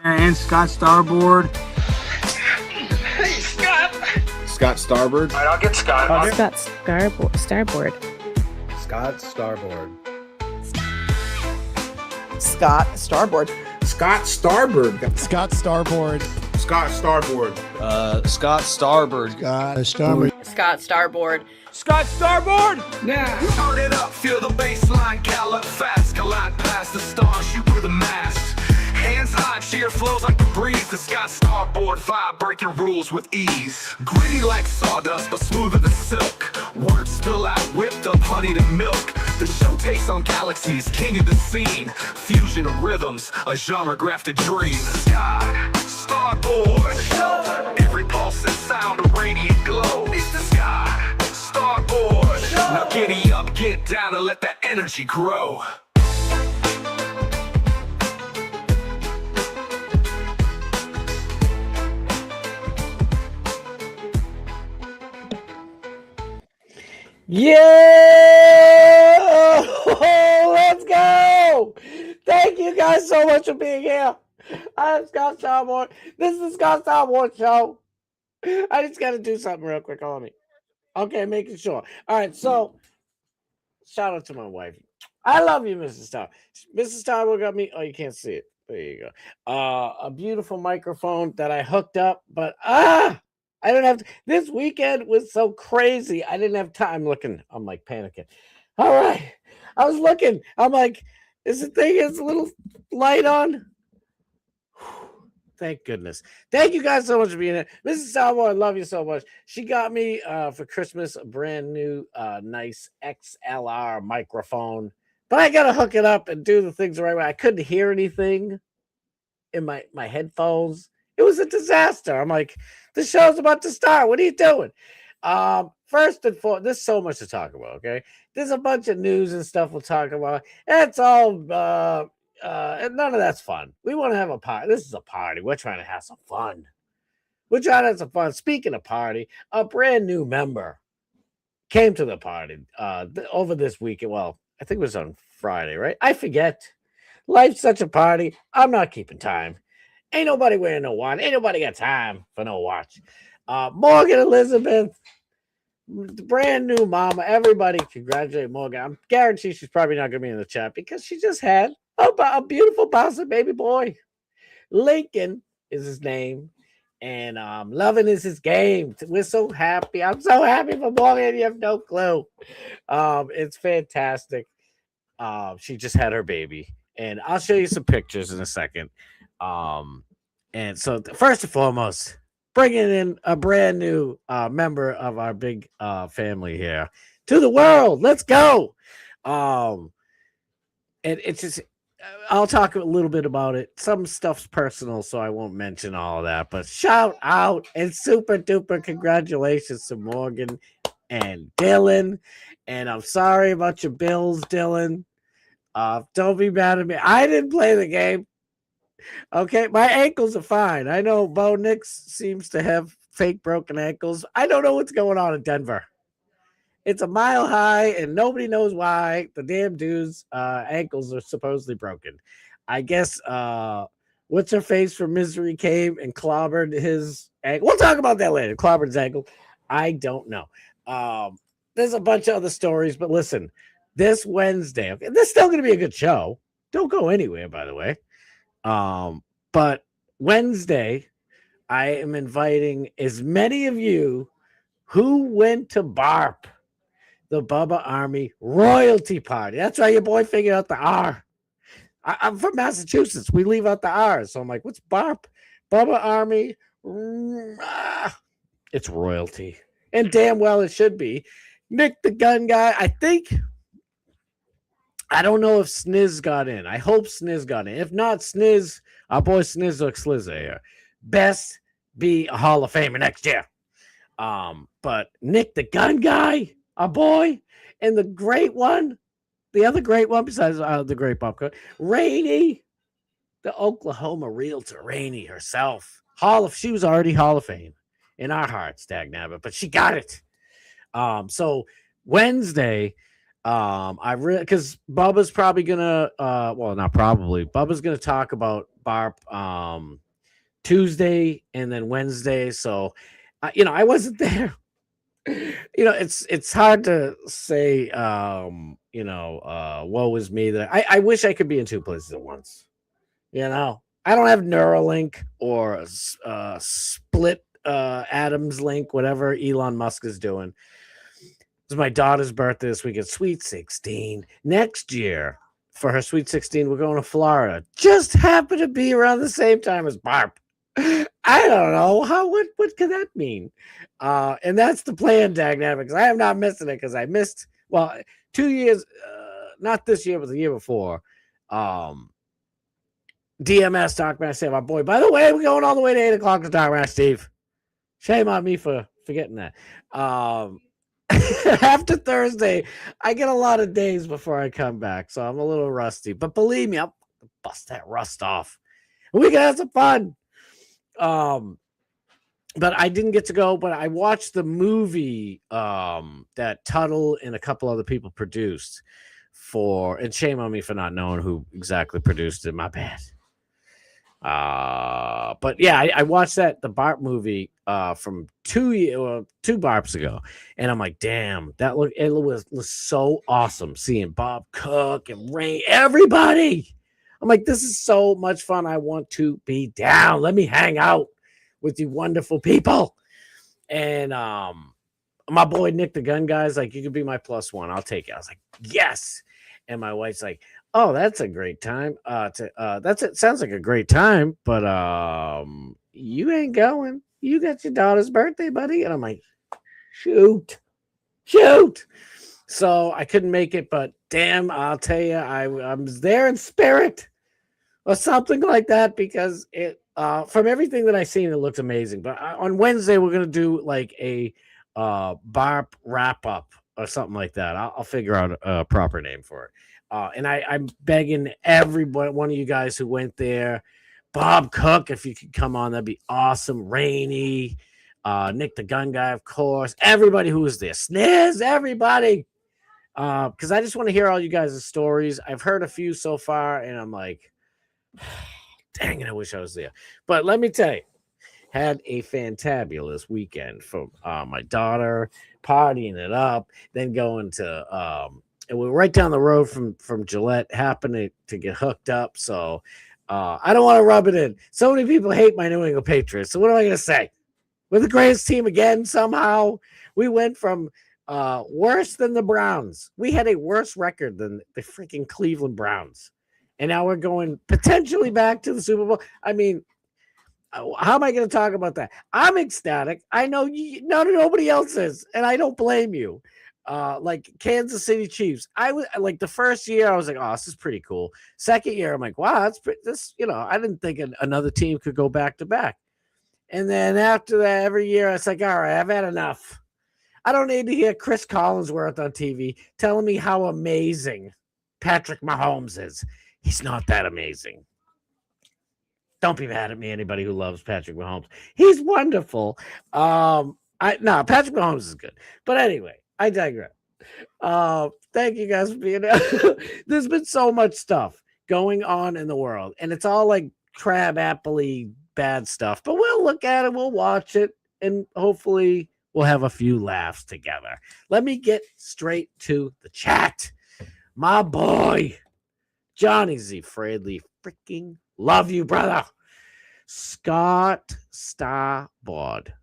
And Scott Starboard. Hey, Scott. Scott Starboard. All right, I'll get Scott. Scott Starboard. Scott Starboard. Scott Starboard. Scott Starboard. Scott Starboard. Scott Starboard. Scott Starboard. Scott Starboard. Scott Starboard. Scott Starboard! Now, turn it up, feel the bass line, gallop fast, collide past the stars, shoot through the mass. Hands high, cheer flows like the breeze. The Scott Starboard vibe, breaking rules with ease. Gritty like sawdust, but smoother than silk. Words spill out, whipped up honey and milk. The show takes on galaxies, king of the scene. Fusion of rhythms, a genre grafted dream. Scott Starboard. Every pulse and sound, a radiant glow. It's the Scott Starboard. Now giddy up, get down, and let that energy grow. Yeah! Let's go! Thank you guys so much for being here. I'm Scott Starboard. This is the Scott Starboard Show. I just got to do something real quick on me. Okay, making sure. All right, so shout out to my wife. I love you, Mrs. Star. Mrs. Starboard got me. Oh, you can't see it. There you go. A beautiful microphone that I hooked up, but I don't have to. This weekend was so crazy. I didn't have time looking. I'm like panicking. All right. I was looking. I'm like, is the thing is a little light on? Thank goodness. Thank you guys so much for being here. Mrs. Salvo, I love you so much. She got me for Christmas a brand new nice XLR microphone. But I got to hook it up and do the things the right way. I couldn't hear anything in my headphones. It was a disaster. I'm like, the show's about to start. What are you doing? First and foremost, there's so much to talk about, okay? There's a bunch of news and stuff we'll talk about. It's all, and none of that's fun. We want to have a party. This is a party. We're trying to have some fun. We're trying to have some fun. Speaking of party, a brand new member came to the party over this weekend. Well, I think it was on Friday, right? I forget. Life's such a party. I'm not keeping time. Ain't nobody wearing no watch. Ain't nobody got time for no watch. Morgan Elizabeth, the brand new mama. Everybody congratulate Morgan. I'm guaranteed she's probably not going to be in the chat because she just had a beautiful bouncing baby boy. Lincoln is his name. And loving is his game. We're so happy. I'm so happy for Morgan. You have no clue. It's fantastic. She just had her baby. And I'll show you some pictures in a second. And so first and foremost, bringing in a brand new member of our big family here to the world. Let's go. And it's just, I'll talk a little bit about it. Some stuff's personal, so I won't mention all of that. But shout out and super duper congratulations to Morgan and Dylan. And I'm sorry about your bills, Dylan. Don't be mad at me. I didn't play the game. Okay, my ankles are fine. I know Bo Nix seems to have fake broken ankles. I don't know what's going on in Denver. It's a mile high, and nobody knows why. The damn dude's ankles are supposedly broken. I guess what's her face from Misery came and clobbered his ankle. We'll talk about that later. Clobbered his ankle. I don't know. There's a bunch of other stories, but listen, this Wednesday, okay, this is still going to be a good show. Don't go anywhere, by the way. But Wednesday, I am inviting as many of you who went to BARP, the Bubba Army Royalty Party. That's why your boy figured out the R. I'm from Massachusetts. We leave out the R. So I'm like, what's BARP? Bubba Army. It's royalty. And damn well it should be. Nick the Gun Guy, I don't know if Sniz got in. I hope Sniz got in. If not, Sniz, our boy Sniz looks Slizzer here. Best be a Hall of Famer next year. But Nick the Gun Guy, our boy, and the great one, the other great one besides the great popcorn, Rainey, the Oklahoma realtor, Rainey herself. She was already Hall of Fame in our hearts, dagnabbit, but she got it. So Wednesday, because Bubba's probably gonna, Bubba's gonna talk about Barp Tuesday and then Wednesday. So, I wasn't there. It's hard to say, woe is me that I wish I could be in two places at once. I don't have Neuralink or split atoms link, whatever Elon Musk is doing. It's my daughter's birthday this week. It's Sweet 16. Next year, for her Sweet 16, we're going to Florida. Just happen to be around the same time as Barb. I don't know what could that mean? And that's the plan, dynamics. I am not missing it because I missed 2 years, not this year, but the year before. DMS Dark Man Steve, my boy. By the way, we're going all the way to 8 o'clock to Dark Man Steve. Shame on me for forgetting that. After Thursday, I get a lot of days before I come back, so I'm a little rusty. But believe me, I'll bust that rust off. We can have some fun. But I didn't get to go, but I watched the movie that Tuttle and a couple other people produced and shame on me for not knowing who exactly produced it. My bad. But yeah, I watched the Barp movie from 2 Barps ago, and I'm like, damn, it was so awesome seeing Bob Cook and Ray, everybody. I'm like, this is so much fun. I want to be down. Let me hang out with you wonderful people. And my boy Nick the Gun Guy's like, you could be my +1. I'll take it. I was like, yes. And my wife's like, oh, that's a great time. Sounds like a great time, but you ain't going. You got your daughter's birthday, buddy. And I'm like, shoot. So I couldn't make it, but damn, I'll tell you, I was there in spirit or something like that, because it from everything that I seen, it looked amazing. But on Wednesday, we're gonna do like a Barp wrap up or something like that. I'll figure out a proper name for it. And I'm begging every one of you guys who went there, Bob Cook, if you could come on, that'd be awesome. Rainey, Nick the Gun Guy, of course, everybody who was there, Sniz, everybody. Because I just want to hear all you guys' stories. I've heard a few so far, and I'm like, dang it, I wish I was there. But let me tell you, had a fantabulous weekend for my daughter, partying it up, then going to and we're right down the road from Gillette, happened to get hooked up. So I don't want to rub it in. So many people hate my New England Patriots. So what am I going to say? We're the greatest team again somehow. We went from worse than the Browns. We had a worse record than the freaking Cleveland Browns. And now we're going potentially back to the Super Bowl. I mean, how am I going to talk about that? I'm ecstatic. I know nobody else is, and I don't blame you. Like Kansas City Chiefs. I was like, the first year I was like, oh, this is pretty cool. Second year, I'm like, wow, I didn't think another team could go back to back. And then after that, every year, it's like, all right, I've had enough. I don't need to hear Chris Collinsworth on TV telling me how amazing Patrick Mahomes is. He's not that amazing. Don't be mad at me, anybody who loves Patrick Mahomes. He's wonderful. Patrick Mahomes is good. But anyway, I digress. Thank you guys for being there. There's been so much stuff going on in the world, and it's all like crab apple-y bad stuff. But we'll look at it, we'll watch it, and hopefully we'll have a few laughs together. Let me get straight to the chat. My boy, Johnny Z. Fradley, freaking love you, brother. Scott Starboard.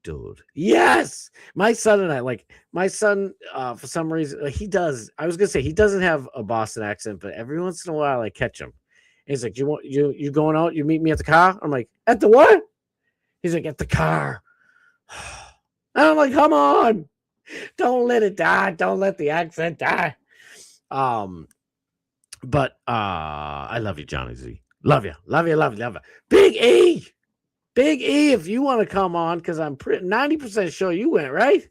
Dude, yes, my son and I, for some reason, he does. I was gonna say he doesn't have a Boston accent, but every once in a while I catch him. He's like, you going out? You meet me at the car? I'm like, at the what? He's like, at the car. And I'm like, come on, don't let it die. Don't let the accent die. But I love you, Johnny Z. Love you. Big E. Big E, if you want to come on, because I'm 90% sure you went, right?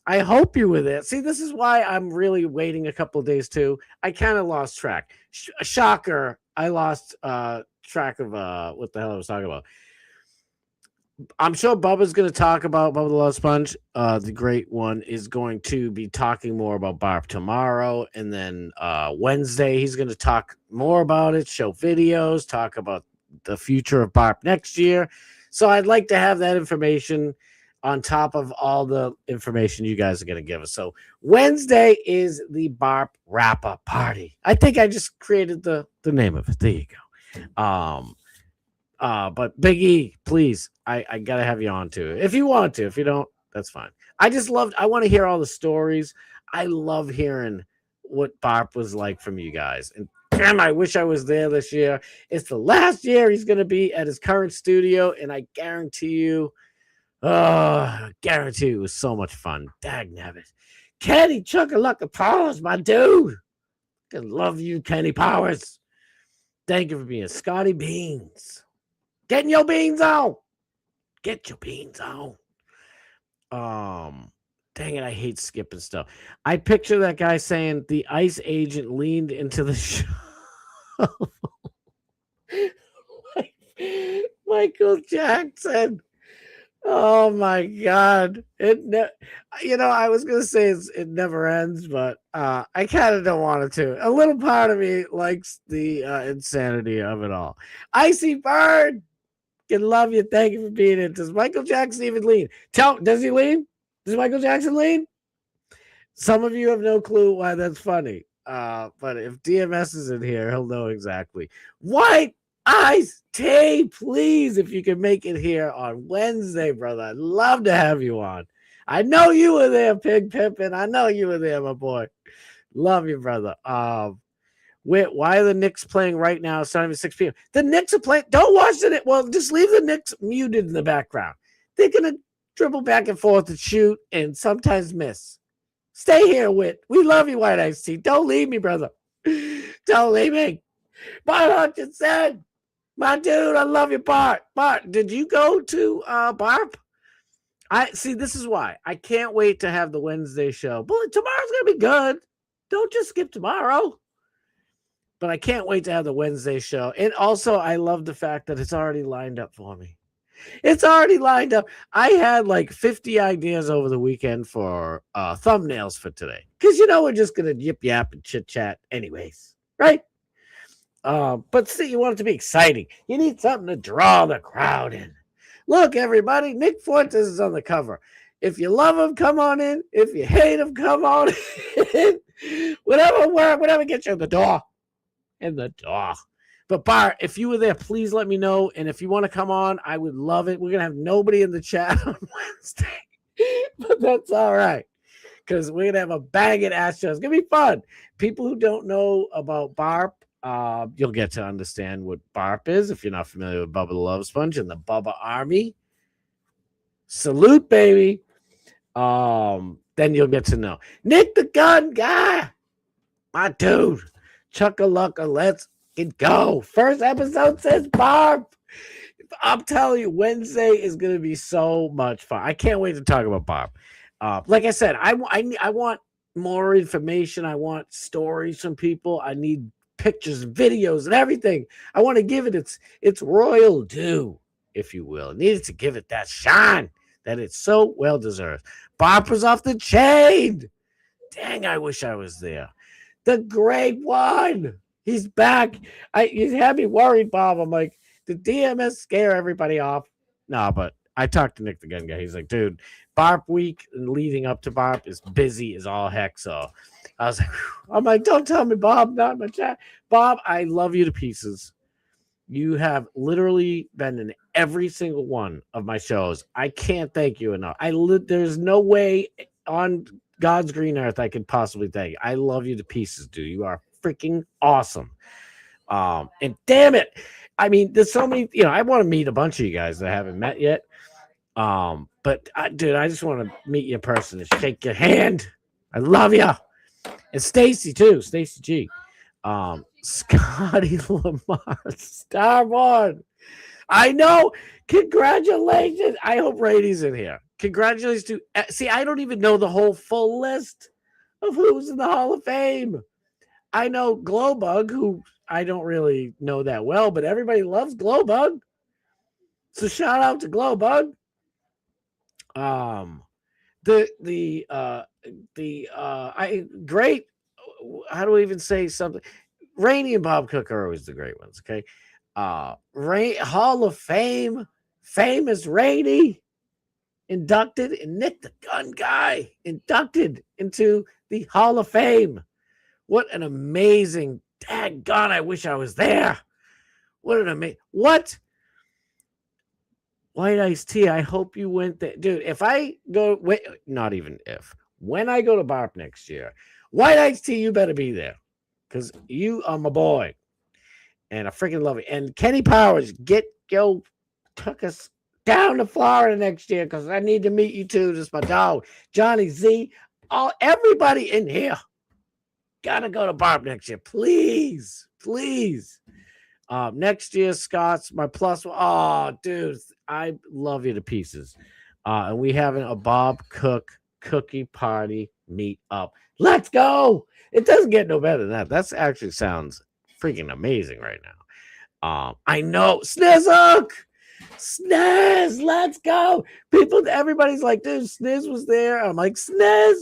I hope you were there. See, this is why I'm really waiting a couple of days, too. I kind of lost track. Shocker, I lost track of what the hell I was talking about. I'm sure Bubba's going to talk about Bubba the Love Sponge. The great one is going to be talking more about Barb tomorrow. And then Wednesday, he's going to talk more about it, show videos, talk about the future of Barp next year. So I'd like to have that information on top of all the information you guys are going to give us. So Wednesday is the Barp Rapper Party. I think I just created the name of it. There you go. But Big E, please, I gotta have you on too. If you want to, if you don't, that's fine. I want to hear all the stories. I love hearing what Barp was like from you guys. And damn, I wish I was there this year. It's the last year he's gonna be at his current studio, and I guarantee you, it was so much fun. Dag nabbit. Kenny Chuckalacka Powers, my dude. I love you, Kenny Powers. Thank you for being Scotty Beans. Getting your beans on. Get your beans on. Dang it, I hate skipping stuff. I picture that guy saying the ICE agent leaned into the show. Michael Jackson. Oh my God. I was gonna say it never ends, but I kind of don't want it to. A little part of me likes the insanity of it all. Icy Bird. Can love you. Thank you for being in. Does Michael Jackson even lean? Does he lean? Does Michael Jackson lean? Some of you have no clue why that's funny. But if DMS is in here, he'll know exactly. White Ice Tea, please, if you can make it here on Wednesday, brother. I'd love to have you on. I know you were there, Pig Pimpin'. I know you were there, my boy. Love you, brother. Why are the Knicks playing right now? It's not even 6 p.m. The Knicks are playing. Don't watch it. Well, just leave the Knicks muted in the background. They're going to dribble back and forth and shoot and sometimes miss. Stay here, Whit. We love you, White Ice Tea. Don't leave me, brother. Don't leave me. Bart Hutchinson, my dude, I love you, Bart. Bart, did you go to Barp? This is why. I can't wait to have the Wednesday show. But tomorrow's going to be good. Don't just skip tomorrow. But I can't wait to have the Wednesday show. And also, I love the fact that it's already lined up for me. It's already lined up. I had like 50 ideas over the weekend for thumbnails for today. Because, we're just going to yip yap and chit chat anyways. Right? But see, you want it to be exciting. You need something to draw the crowd in. Look, everybody, Nick Fuentes is on the cover. If you love him, come on in. If you hate him, come on in. whatever gets you in the door. But Bart, if you were there, please let me know. And if you want to come on, I would love it. We're going to have nobody in the chat on Wednesday. But that's all right. Because we're going to have a banging ass show. It's going to be fun. People who don't know about Barp, you'll get to understand what Barp is if you're not familiar with Bubba the Love Sponge and the Bubba Army. Salute, baby. Then you'll get to know. Nick the Gun Guy. My dude. Chuckalacka, let's go. First episode says Barp. I'm telling you, Wednesday is going to be so much fun. I can't wait to talk about Barp. Like I said, I want more information. I want stories from people. I need pictures, videos, and everything. I want to give it its royal due, if you will. I needed to give it that shine that it so well deserves. Barp was off the chain. Dang, I wish I was there. The great one. He's back. You had me worried, Bob. I'm like, did DMS scare everybody off? No, but I talked to Nick the Gun Guy. He's like, dude, Barp week and leading up to Barp is busy as all heck. So I was like, whew. I'm like, don't tell me, Bob, not in my chat. Bob, I love you to pieces. You have literally been in every single one of my shows. I can't thank you enough. There's no way on God's green earth I could possibly thank you. I love you to pieces, dude. You are freaking awesome. And damn it, I mean, there's so many. I want to meet a bunch of you guys that I haven't met yet. But dude, I just want to meet you in person and shake your hand. I love you. And Stacy too, Stacy G. Scotty Lamar, Starborn. I know. Congratulations. I hope Brady's in here. Congratulations to. See, I don't even know the whole full list of who's in the Hall of Fame. I know Glowbug, who I don't really know that well, but everybody loves Glowbug. So shout out to Glowbug. Great. How do we even say something? Rainey and Bob Cook are always the great ones. Okay. Hall of Fame, famous Rainey, inducted, and Nick the Gun Guy inducted into the Hall of Fame. What an amazing, daggone, I wish I was there. What an amazing, what? White Iced Tea, I hope you went there. Dude, if I go, wait, not even if, when I go to BARP next year, White Iced Tea, you better be there because you are my boy. And I freaking love it. And Kenny Powers, took us down to Florida next year because I need to meet you too. Just my dog, Johnny Z, everybody in here. Gotta go to BARP next year. Please. Next year, Scott's my plus. Oh, dude, I love you to pieces. And we having a Bob Cook cookie party meet up. Let's go. It doesn't get no better than that. That's actually sounds freaking amazing right now. I know. Snizzook! Sniz, let's go. Everybody's like, dude, Sniz was there. I'm like, Sniz.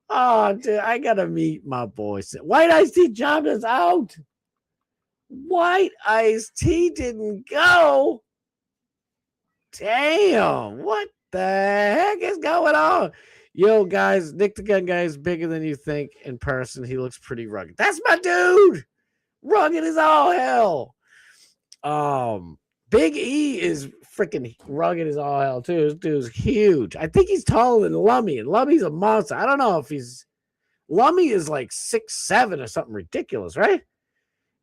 Oh, dude, I gotta meet my boy. White Iced Tea jobbed us out. White Iced Tea didn't go. Damn, what the heck is going on? Yo, guys, Nick the Gun Guy is bigger than you think in person. He looks pretty rugged. That's my dude. Rugged as all hell. Big E is freaking rugged as all hell, too. This dude's huge. I think he's taller than Lummy, and Lummy's a monster. I don't know if Lummy is like 6'7" or something ridiculous, right?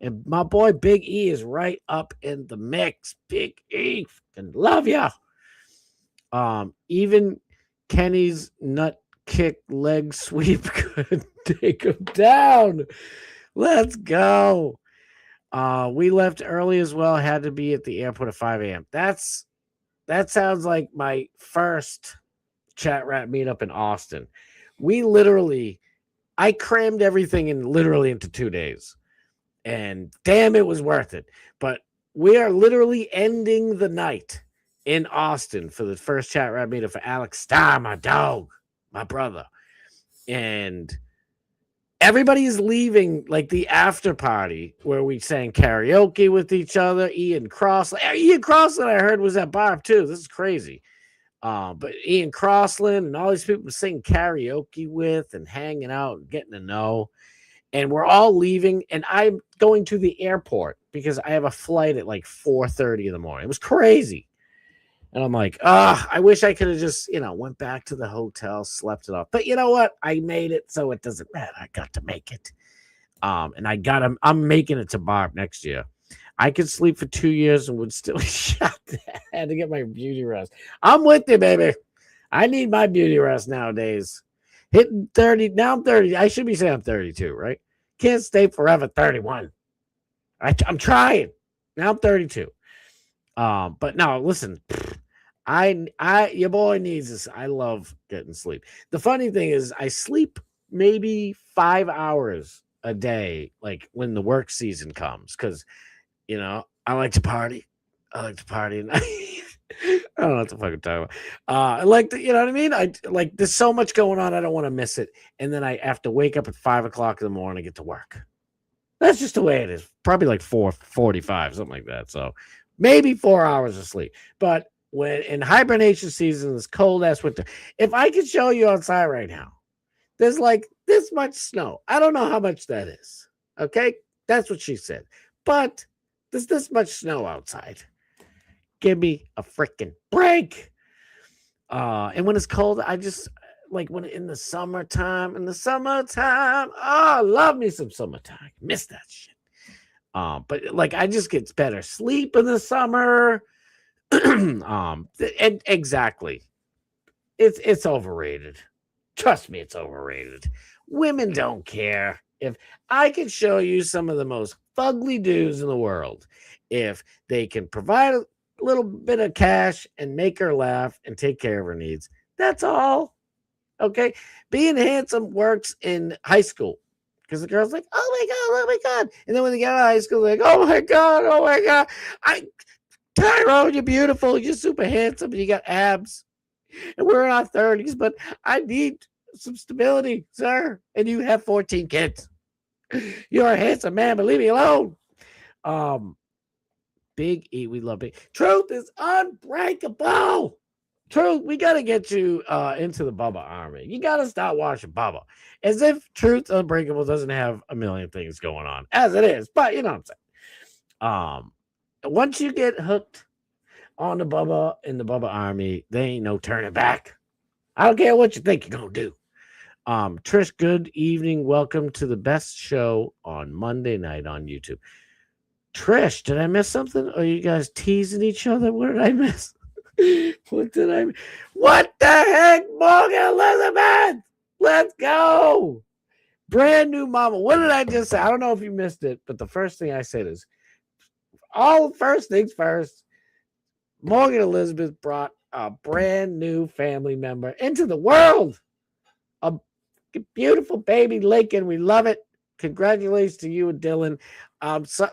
And my boy Big E is right up in the mix. Big E, fucking love ya. Even Kenny's nut kick leg sweep could take him down. Let's go. We left early as well. Had to be at the airport at 5 a.m. That sounds like my first chat rat meetup in Austin. I crammed everything into 2 days. And damn, it was worth it. But we are literally ending the night in Austin for the first chat rat meetup for Alex Starr, my dog, my brother. And everybody is leaving like the after party where we sang karaoke with each other. Ian Crossland, I heard, was at BARP too. This is crazy. But Ian Crossland and all these people sing karaoke with and hanging out and getting to know. And we're all leaving, and I'm going to the airport because I have a flight at like 4:30 in the morning. It was crazy. And I'm like, I wish I could have just, went back to the hotel, slept it off. But you know what? I made it, so it doesn't matter. I got to make it. And I'm making it to BARP next year. I could sleep for 2 years and would still shut that. I had to get my beauty rest. I'm with you, baby. I need my beauty rest nowadays. Hitting 30. Now I'm 30. I should be saying I'm 32, right? Can't stay forever 31. I'm trying. Now I'm 32. But no, listen. Your boy needs this. I love getting sleep. The funny thing is I sleep maybe 5 hours a day, like when the work season comes, because I like to party. And I don't know what the fuck I'm talking about. I like you know what I mean? There's so much going on, I don't want to miss it. And then I have to wake up at 5 o'clock in the morning to get to work. That's just the way it is. Probably like 4:45, something like that. So maybe 4 hours of sleep. But when in hibernation season, this cold ass winter, if I could show you outside right now, there's like this much snow. I don't know how much that is. Okay? That's what she said. But there's this much snow outside. Give me a freaking break. And when it's cold, I just like when in the summertime. I love me some summertime. Miss that shit. But like I just get better sleep in the summer. Exactly. It's overrated. Trust me, it's overrated. Women don't care. If I could show you some of the most fugly dudes in the world, if they can provide a little bit of cash and make her laugh and take care of her needs, that's all. Okay, being handsome works in high school because the girl's like, oh my god, and then when they get out of high school, they're like, oh my god, Tyrone, you're beautiful, you're super handsome, and you got abs, and we're in our 30s, but I need some stability, sir, and you have 14 kids. You're a handsome man, but leave me alone. Big E, we love Big. Truth is unbreakable. Truth, we got to get you into the Bubba army. You got to start watching Bubba. As if Truth Unbreakable doesn't have a million things going on, as it is. But you know what I'm saying. Once you get hooked on the Bubba in the Bubba army, there ain't no turning back. I don't care what you think you're going to do. Trish, good evening. Welcome to the best show on Monday night on YouTube. Trish, did I miss something? Are you guys teasing each other? What did I miss? What the heck, Morgan Elizabeth? Let's go. Brand new mama. What did I just say? I don't know if you missed it, but the first thing I said is all first things first. Morgan Elizabeth brought a brand new family member into the world. A beautiful baby Lincoln. We love it. Congratulations to you and Dylan.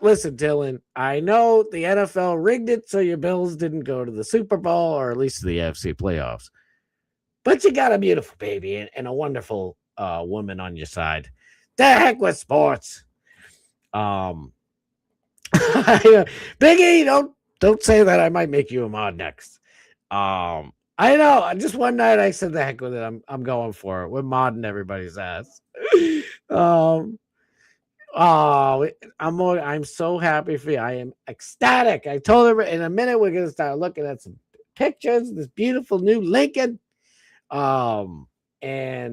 Listen, Dylan, I know the NFL rigged it so your Bills didn't go to the Super Bowl or at least to the AFC playoffs. But you got a beautiful baby and a wonderful woman on your side. The heck with sports. Big E, don't say that. I might make you a mod next. I know. Just one night I said the heck with it. I'm going for it. We're modding everybody's ass. I'm so happy for you. I am ecstatic. I told her in a minute we're gonna start looking at some pictures of this beautiful new Lincoln. Yeah, we're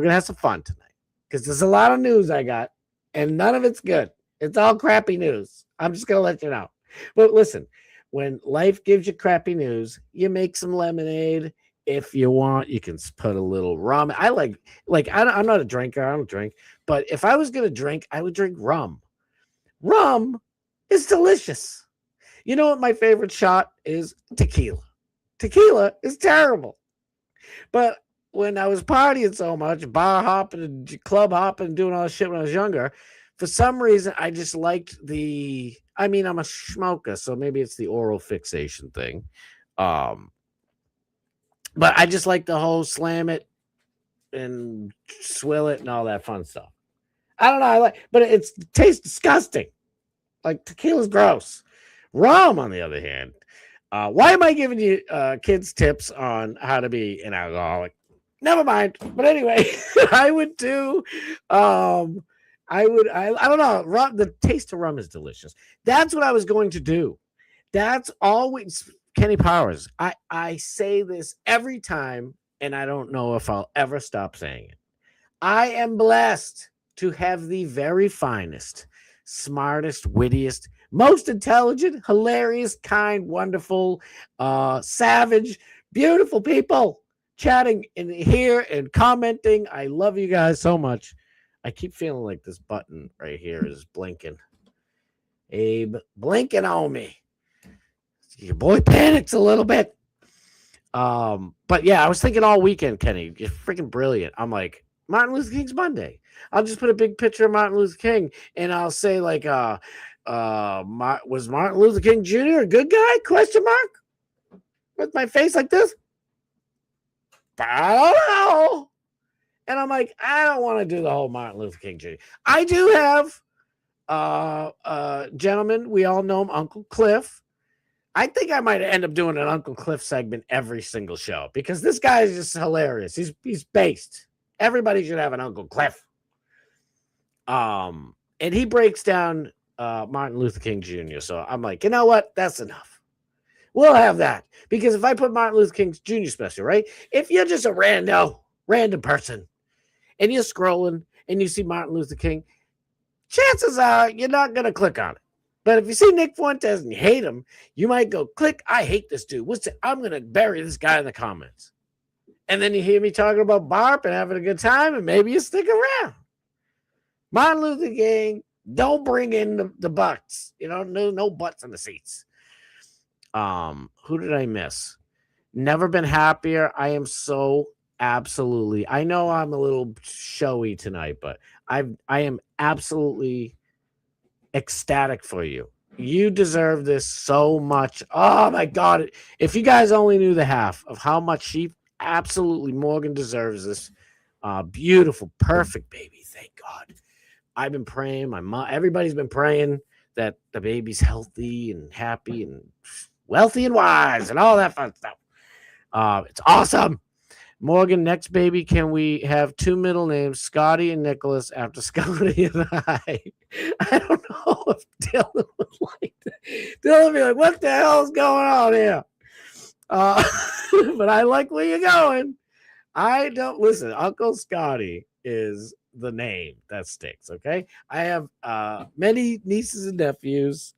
gonna have some fun tonight because there's a lot of news I got, and none of it's good. It's all crappy news. I'm just gonna let you know. But listen, when life gives you crappy news, you make some lemonade. If you want, you can put a little rum. I like I'm not a drinker. I don't drink. But if I was going to drink, I would drink rum. Rum is delicious. You know what my favorite shot is? Tequila. Tequila is terrible. But when I was partying so much, bar hopping and club hopping and doing all this shit when I was younger, for some reason, I just liked I'm a smoker, so maybe it's the oral fixation thing. But I just like the whole slam it and swill it and all that fun stuff. I don't know. But it tastes disgusting. Like tequila's gross. Rum, on the other hand. Why am I giving you kids tips on how to be an alcoholic? Never mind. But anyway, I would do. I don't know. Rum. The taste of rum is delicious. That's what I was going to do. That's always. Kenny Powers, I say this every time, and I don't know if I'll ever stop saying it. I am blessed to have the very finest, smartest, wittiest, most intelligent, hilarious, kind, wonderful, savage, beautiful people chatting in here and commenting. I love you guys so much. I keep feeling like this button right here is blinking. Abe, blinking on me. Your boy panics a little bit. But yeah, I was thinking all weekend, Kenny, you're freaking brilliant. I'm like, Martin Luther King's Monday. I'll just put a big picture of Martin Luther King and I'll say like, was Martin Luther King Jr. a good guy? Question mark. With my face like this. I don't know. And I'm like, I don't want to do the whole Martin Luther King Jr. I do have gentlemen, we all know him, Uncle Cliff. I think I might end up doing an Uncle Cliff segment every single show because this guy is just hilarious. He's based. Everybody should have an Uncle Cliff. And he breaks down Martin Luther King Jr. So I'm like, you know what? That's enough. We'll have that because if I put Martin Luther King Jr. special, right? If you're just a random person and you're scrolling and you see Martin Luther King, chances are you're not going to click on it. But if you see Nick Fuentes and you hate him, you might go, click, I hate this dude. I'm going to bury this guy in the comments. And then you hear me talking about Barb and having a good time, and maybe you stick around. Martin Luther King, don't bring in the butts. No butts in the seats. Who did I miss? Never been happier. I am so absolutely. I know I'm a little showy tonight, but I am absolutely ecstatic for you. You deserve this so much. Oh my God. If you guys only knew the half of how much Morgan deserves this beautiful, perfect baby. Thank God. I've been praying. My mom, everybody's been praying that the baby's healthy and happy and wealthy and wise and all that fun stuff. It's awesome. Morgan, next baby, can we have 2 middle names, Scotty and Nicholas, after Scotty and I? I don't know if Dylan would like that. Dylan would be like, what the hell is going on here? But I like where you're going. I don't listen. Uncle Scotty is the name that sticks. Okay. I have many nieces and nephews,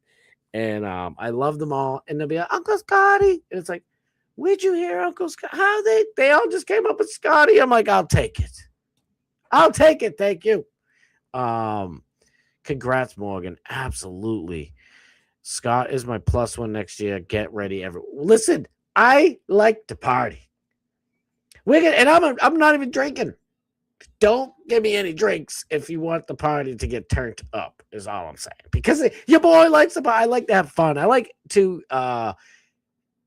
and I love them all. And they'll be like, Uncle Scotty. And it's like, where'd you hear Uncle Scott? How they all just came up with Scotty? I'm like, I'll take it. I'll take it. Thank you. Congrats, Morgan. Absolutely. Scott is my +1 next year. Get ready, listen, I like to party. And I'm not even drinking. Don't give me any drinks if you want the party to get turned up, is all I'm saying. Because your boy likes to party. I like to have fun. I like to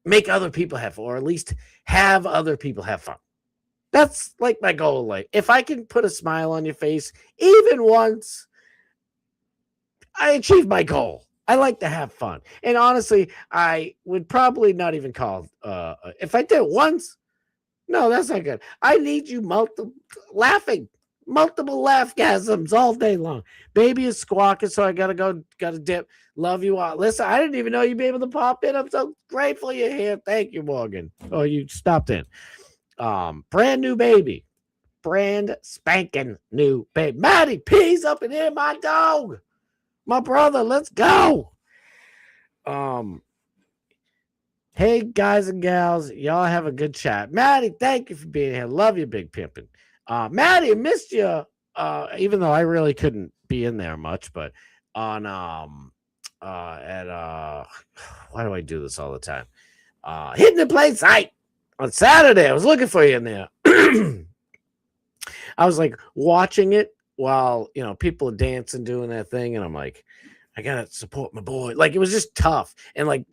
make other people have fun, or at least have other people have fun. That's like my goal in life. If I can put a smile on your face even once, I achieve my goal. I like to have fun. And honestly, I would probably not even call if I did it once. No, that's not good. I need you multiple laughgasms all day long. Baby is squawking, so I gotta dip. Love you all. Listen, I didn't even know you'd be able to pop in. I'm so grateful you're here. Thank you, Morgan. Oh, you stopped in. Brand new baby. Brand spanking new baby. Maddie P's up in here, my dog. My brother, let's go. Hey, guys and gals, y'all have a good chat. Maddie, thank you for being here. Love you, Big Pimpin'. Maddie, I missed you, even though I really couldn't be in there much, but on why do I do this all the time? Hidden in plain sight on Saturday. I was looking for you in there. I was like watching it while people are dancing, doing that thing, and I'm like, I gotta support my boy. Like, it was just tough. And like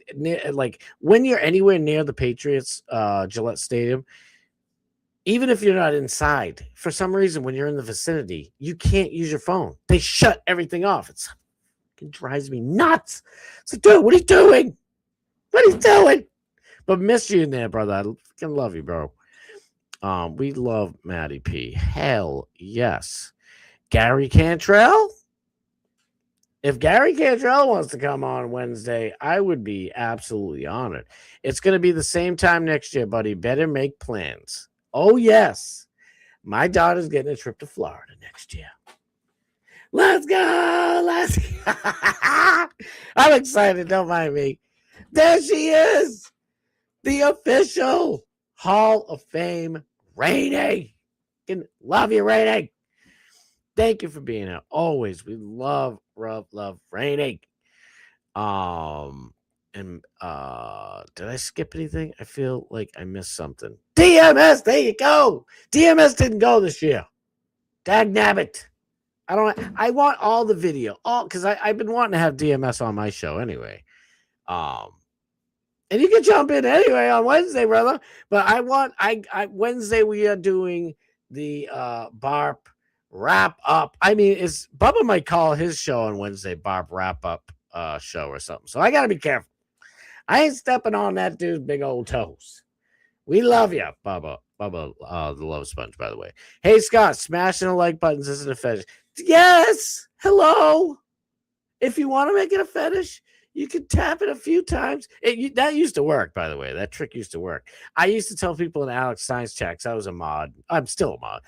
when you're anywhere near the Patriots Gillette Stadium, even if you're not inside, for some reason when you're in the vicinity, you can't use your phone. They shut everything off. It drives me nuts. So, dude, what are you doing? What are you doing? But miss you in there, brother. I fucking love you, bro. We love Maddie P. Hell yes. Gary Cantrell? If Gary Cantrell wants to come on Wednesday, I would be absolutely honored. It's going to be the same time next year, buddy. Better make plans. Oh, yes. My daughter's getting a trip to Florida next year. Let's go. I'm excited. Don't mind me. There she is. The official Hall of Fame, Rainey. Love you, Rainey. Thank you for being here. Always. We love Rainey. And did I skip anything? I feel like I missed something. DMS, there you go. DMS didn't go this year. Dag nabbit. I want all the video. Because I've been wanting to have DMS on my show anyway. And you can jump in anyway on Wednesday, brother. But I Wednesday we are doing the Barb wrap up. I mean, Bubba might call his show on Wednesday Barb wrap up show or something. So I gotta be careful. I ain't stepping on that dude's big old toes. We love you, Bubba. Bubba, the love sponge, by the way. Hey, Scott, smashing the like buttons isn't a fetish. Yes. Hello. If you want to make it a fetish, you can tap it a few times. That used to work, by the way. That trick used to work. I used to tell people in Alex Science Checks I was a mod. I'm still a mod.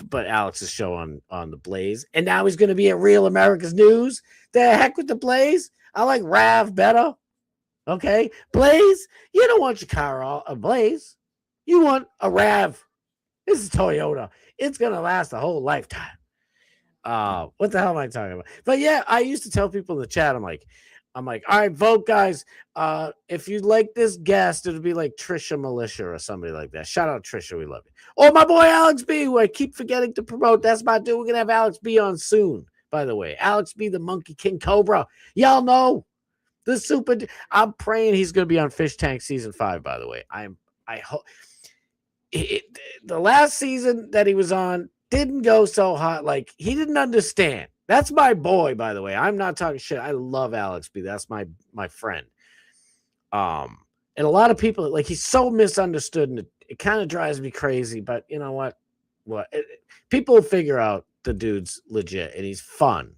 But Alex's show on the Blaze, and now he's going to be at Real America's News. The heck with the Blaze. I like Rav better. Okay, Blaze. You don't want your car a Blaze. You want a Rav. This is Toyota. It's going to last a whole lifetime. What the hell am I talking about? But yeah, I used to tell people in the chat. I'm like, all right, vote, guys. If you like this guest, it'll be like Trisha Militia or somebody like that. Shout out Trisha, we love you. Oh, my boy Alex B, who I keep forgetting to promote. That's my dude. We're gonna have Alex B on soon. By the way, Alex B, the Monkey King Cobra. Y'all know the super. I'm praying he's gonna be on Fish Tank season 5. By the way, I hope. The last season that he was on didn't go so hot. Like, he didn't understand. That's my boy, by the way. I'm not talking shit. I love Alex B. That's my friend. And a lot of people, like, he's so misunderstood, and it kind of drives me crazy. But you know what? People will figure out the dude's legit, and he's fun,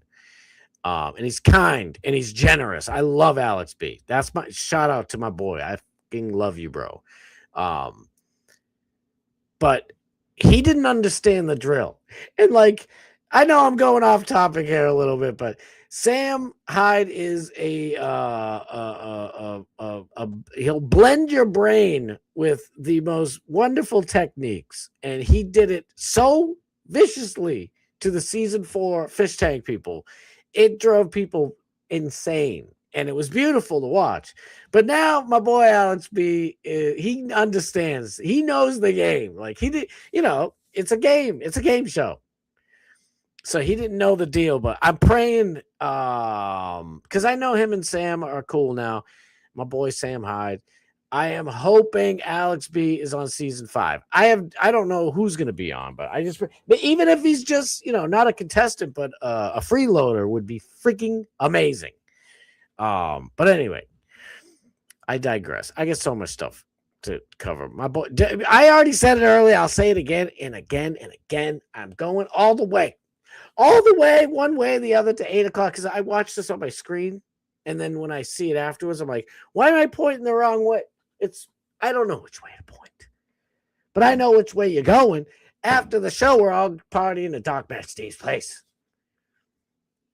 and he's kind, and he's generous. I love Alex B. That's my shout out to my boy. I fucking love you, bro. But he didn't understand the drill, and like, I know I'm going off topic here a little bit, but Sam Hyde is he'll blend your brain with the most wonderful techniques, and he did it so viciously to the season 4 fish tank people. It drove people insane, and it was beautiful to watch. But now my boy Alex B, he understands. He knows the game. Like, he did, it's a game. It's a game show. So he didn't know the deal, but I'm praying, because I know him and Sam are cool now. My boy Sam Hyde. I am hoping Alex B is on season 5. I don't know who's going to be on, but even if he's just, not a contestant, but a freeloader would be freaking amazing. But anyway, I digress. I get so much stuff to cover. My boy, I already said it earlier. I'll say it again and again and again. I'm going all the way, one way or the other to 8 o'clock, because I watch this on my screen, and then when I see it afterwards, I'm like, why am I pointing the wrong way? I don't know which way to point, but I know which way you're going. After the show, we're all partying at Dark Match Steve's place.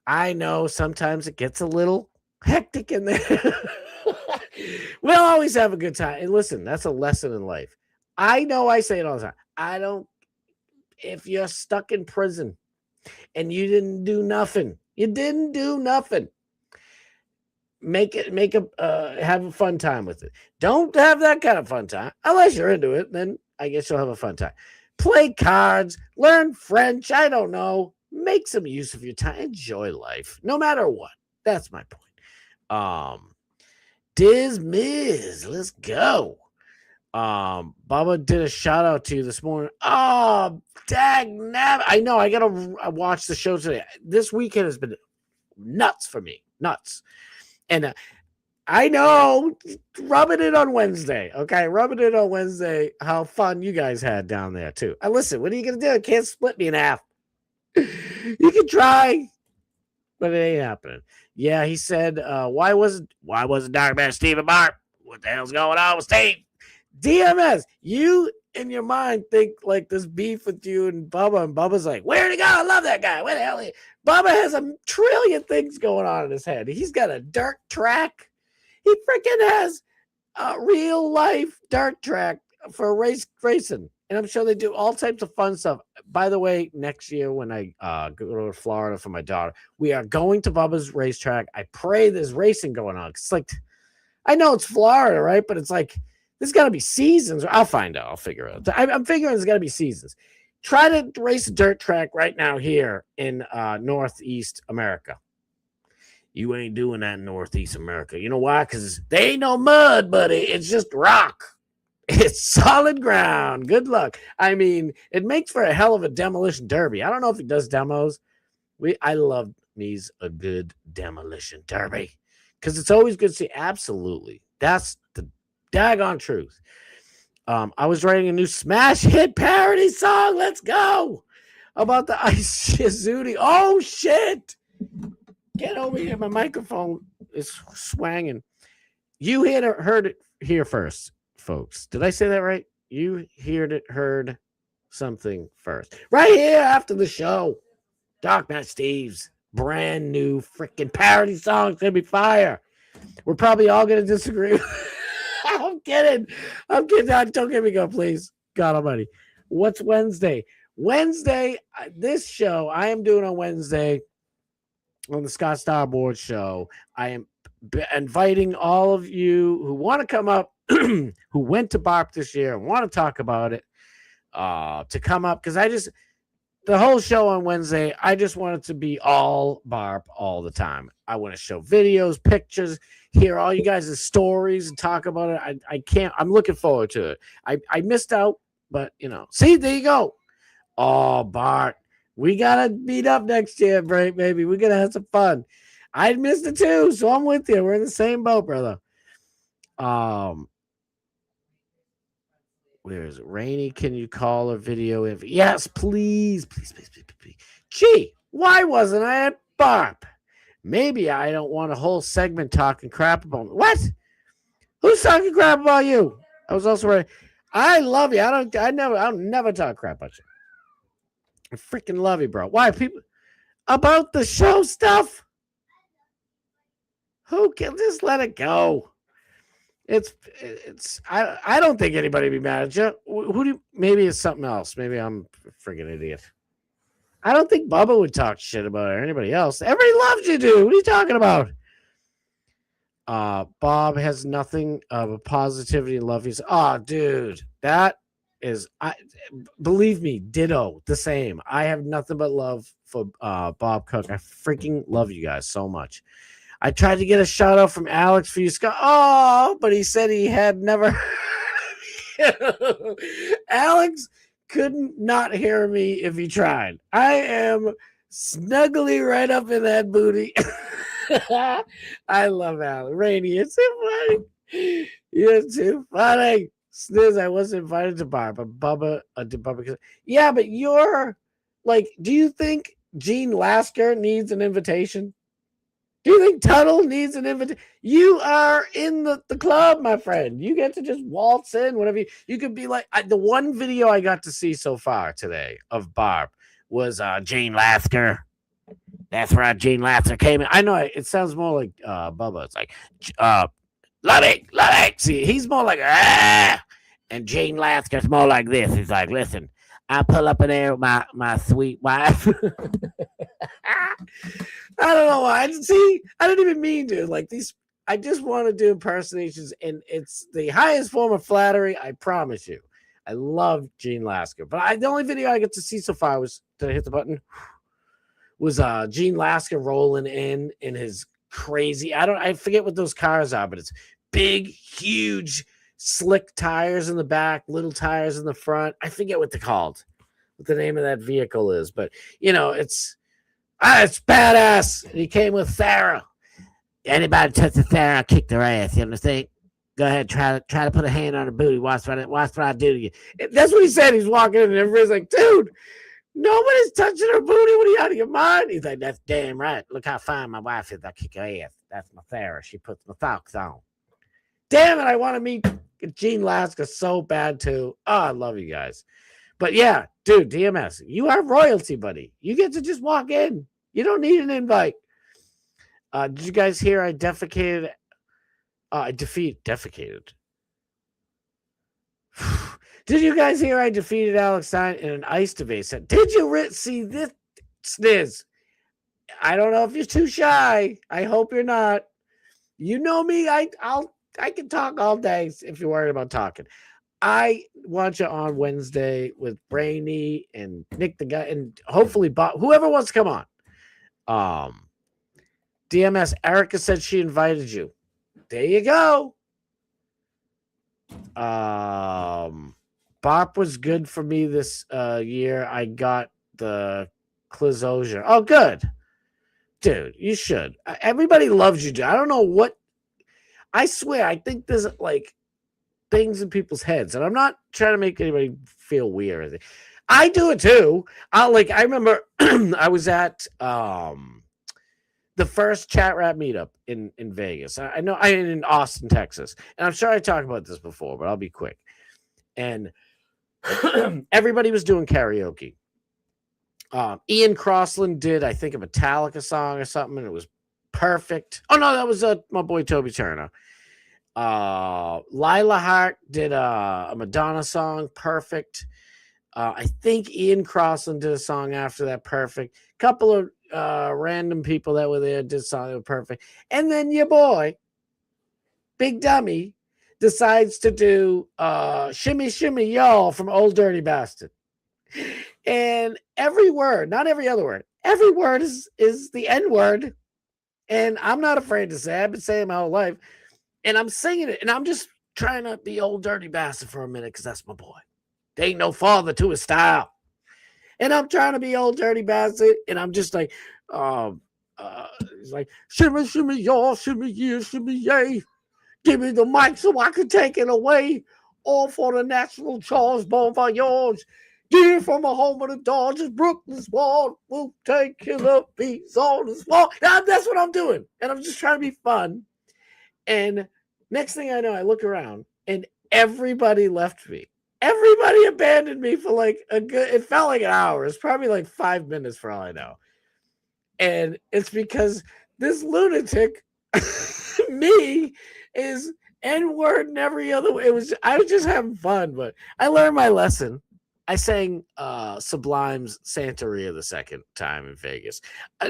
I know sometimes it gets a little hectic in there. We'll always have a good time. And listen, that's a lesson in life. I know I say it all the time. If you're stuck in prison and you didn't do nothing, have a fun time with it. Don't have that kind of fun time unless you're into it. Then I guess you'll have a fun time. Play cards, learn French. I don't know. Make some use of your time. Enjoy life, no matter what. That's my point. Diz Miz, let's go. Bubba did a shout out to you this morning. Oh, dag nab. I know. I gotta watch the show today. This weekend has been nuts for me. Nuts. And I know, rubbing it on Wednesday. Okay, rubbing it on Wednesday. How fun you guys had down there too. Listen, what are you gonna do? It can't split me in half. You can try, but it ain't happening. Yeah, he said, why wasn't Dark Man Steve and Mark? What the hell's going on with Steve? DMS, you in your mind think like this beef with you and Bubba's like, where'd he go? I love that guy. Where the hell? Bubba has a trillion things going on in his head. He's got a dirt track. He freaking has a real life dirt track for racing. And I'm sure they do all types of fun stuff. By the way, next year when I go to Florida for my daughter, we are going to Bubba's racetrack. I pray there's racing going on. It's like, I know it's Florida, right? But it's like, there's got to be seasons. I'll find out. I'll figure it out. I'm figuring there's got to be seasons. Try to race a dirt track right now here in Northeast America. You ain't doing that in Northeast America. You know why? Because they ain't no mud, buddy. It's just rock. It's solid ground. Good luck. I mean, it makes for a hell of a demolition derby. I don't know if he does demos. I love me's a good demolition derby because it's always good to see. Absolutely. That's the daggone truth. I was writing a new smash hit parody song. Let's go. About the Ice Shizuti. Oh, shit. Get over here. My microphone is swanging. You heard it here first, folks. Did I say that right? You heard something first. Right here after the show. Dark Match Steve's brand new freaking parody song. It's going to be fire. We're probably all going to disagree. I'm kidding. Don't get me going, please. God almighty. What's Wednesday? Wednesday, this show I am doing on Wednesday on the Scott Starboard show. I am inviting all of you who want to come up, who went to BARP this year and want to talk about it, to come up, because the whole show on Wednesday, I just want it to be all BARP all the time. I want to show videos, pictures, hear all you guys' stories and talk about it. I'm looking forward to it. I missed out, but see, there you go. Oh, Bart, We gotta meet up next year, right, baby. We're gonna have some fun. I missed it too, so I'm with you. We're in the same boat, brother. Where is it? Rainy, can you call a video? Yes, please. Gee, why wasn't I at Barb? Maybe I don't want a whole segment talking crap about me. What? Who's talking crap about you? I was also right. I love you. I'll never talk crap about you. I freaking love you, bro. Why people about the show stuff? Who can just let it go? I don't think anybody be mad at you. Who do you, maybe it's something else. Maybe I'm a freaking idiot. I don't think Bubba would talk shit about it or anybody else. Everybody loves you, dude. What are you talking about? Bob has nothing but positivity and love. He's dude, that is believe me, ditto, the same. I have nothing but love for Bob Cook. I freaking love you guys so much. I tried to get a shout out from Alex for you, Scott. Oh, but he said he had never. Alex couldn't not hear me if he tried. I am snuggly right up in that booty. I love Alex. Rainy, it's too funny. You're too funny. Sniz, I wasn't invited to Bar, but Bubba did Bubba. Yeah, but you're like, do you think Gene Lasker needs an invitation? Do you think Tuttle needs an invitation? You are in the club, my friend. You get to just waltz in whenever you could be like. The one video I got to see so far today of Barb was Gene Lasker. That's right, Gene Lasker came in. I know it sounds more like Bubba. It's like, love it. See, he's more like, and Gene Lasker's more like this. He's like, listen, I pull up in there with my sweet wife. I don't know why. I didn't even mean to. Like these, I just want to do impersonations, and it's the highest form of flattery. I promise you. I love Gene Lasker, but the only video I get to see so far was, did I hit the button? Was Gene Lasker rolling in his crazy. I forget what those cars are, but it's big, huge, slick tires in the back, little tires in the front. I forget what they're called, what the name of that vehicle is, but it's badass. And he came with Sarah. Anybody touches Sarah, I'll kick their ass. You understand? Go ahead, try to put a hand on her booty. Watch what I do to you. That's what he said. He's walking in, and everybody's like, dude, nobody's touching her booty. What are you out of your mind? He's like, that's damn right. Look how fine my wife is. I'll kick her ass. That's my Sarah. She puts my socks on. Damn it, I want to meet Gene Lasker so bad, too. Oh, I love you guys. But yeah, dude, DMS, you are royalty, buddy. You get to just walk in. You don't need an invite. Did you guys hear I defecated? Defecated. Did you guys hear I defeated Alex Stein in an ice debate? Did you see this, Sniz? I don't know if you're too shy. I hope you're not. You know me. I can talk all day if you're worried about talking. I want you on Wednesday with Brainy and Nick the guy, and hopefully Bob, whoever wants to come on. DMS, Erica said she invited you. There you go. Bop was good for me this year. I got the Clizosia. Oh, good. Dude, you should. Everybody loves you, dude. I don't know what. I swear, I think there's like things in people's heads, and I'm not trying to make anybody feel weird. I do it too. I remember I was at the first chat rap meetup in Vegas. I know I'm in Austin, Texas, and I'm sure I talked about this before, but I'll be quick. And everybody was doing karaoke. Ian Crossland did, I think, a Metallica song or something, and it was perfect. Oh no, that was my boy Toby Turner. Lila Hart did a Madonna song, perfect. I think Ian Crossland did a song after that, perfect. Couple of random people that were there did something that were perfect. And then your boy, Big Dummy, decides to do Shimmy Shimmy Y'all from Old Dirty Bastard. And every word, not every other word, every word is the N word. And I'm not afraid to say it. I've been saying it my whole life. And I'm singing it. And I'm just trying to be Old Dirty Bastard for a minute because that's my boy. There ain't no father to his style. And I'm trying to be old dirty bastard, and I'm just like, it's like, shimmy, shimmy, y'all, shimmy, yeah, shimmy, yay. Give me the mic so I can take it away. All for the National Charles Bon Voyage. Dear from a home of the Dodgers, Brooklyn's wall. We'll take killer bees on the wall. That's what I'm doing. And I'm just trying to be fun. And next thing I know, I look around and everybody left me. Everybody abandoned me for like it felt like an hour. It's probably like 5 minutes for all I know. And it's because this lunatic, me, is N-word in every other way. I was just having fun, but I learned my lesson. I sang Sublime's Santeria the second time in Vegas.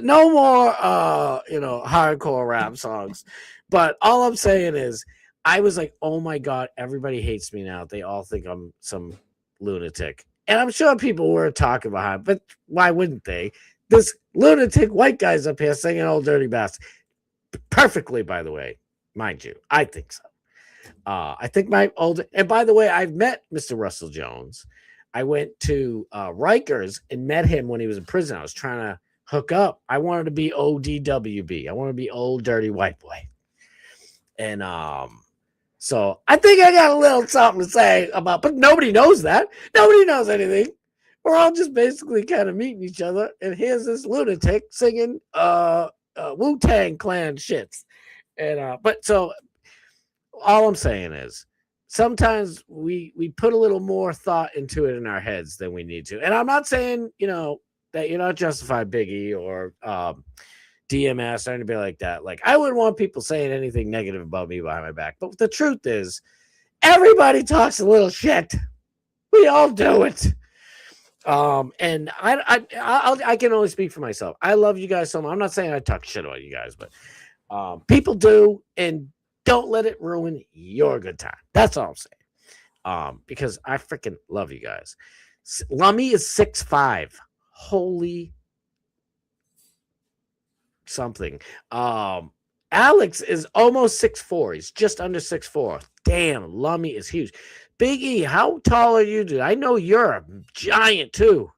No more hardcore rap songs. But all I'm saying is I was like, oh my God, everybody hates me now. They all think I'm some lunatic. And I'm sure people were talking behind, but why wouldn't they? This lunatic white guy's up here singing Old Dirty Bastard. Perfectly, by the way, mind you. I think so. I think and by the way, I've met Mr. Russell Jones. I went to Rikers and met him when he was in prison. I was trying to hook up. I wanted to be ODWB. I want to be old dirty white boy. And so I think I got a little something to say about, but nobody knows that. Nobody knows anything. We're all just basically kind of meeting each other. And here's this lunatic singing Wu-Tang Clan shits. And but so all I'm saying is sometimes we put a little more thought into it in our heads than we need to. And I'm not saying, that you're not justified, Biggie or DMS or anybody like that. Like, I wouldn't want people saying anything negative about me behind my back. But the truth is, everybody talks a little shit. We all do it. And I can only speak for myself. I love you guys so much. I'm not saying I talk shit about you guys, but people do, and don't let it ruin your good time. That's all I'm saying. Because I freaking love you guys. Lummy is 6'5". Holy something. Alex is almost 6'4". He's just under 6'4". Damn, Lummy is huge. Big E, how tall are you, dude? I know you're a giant too.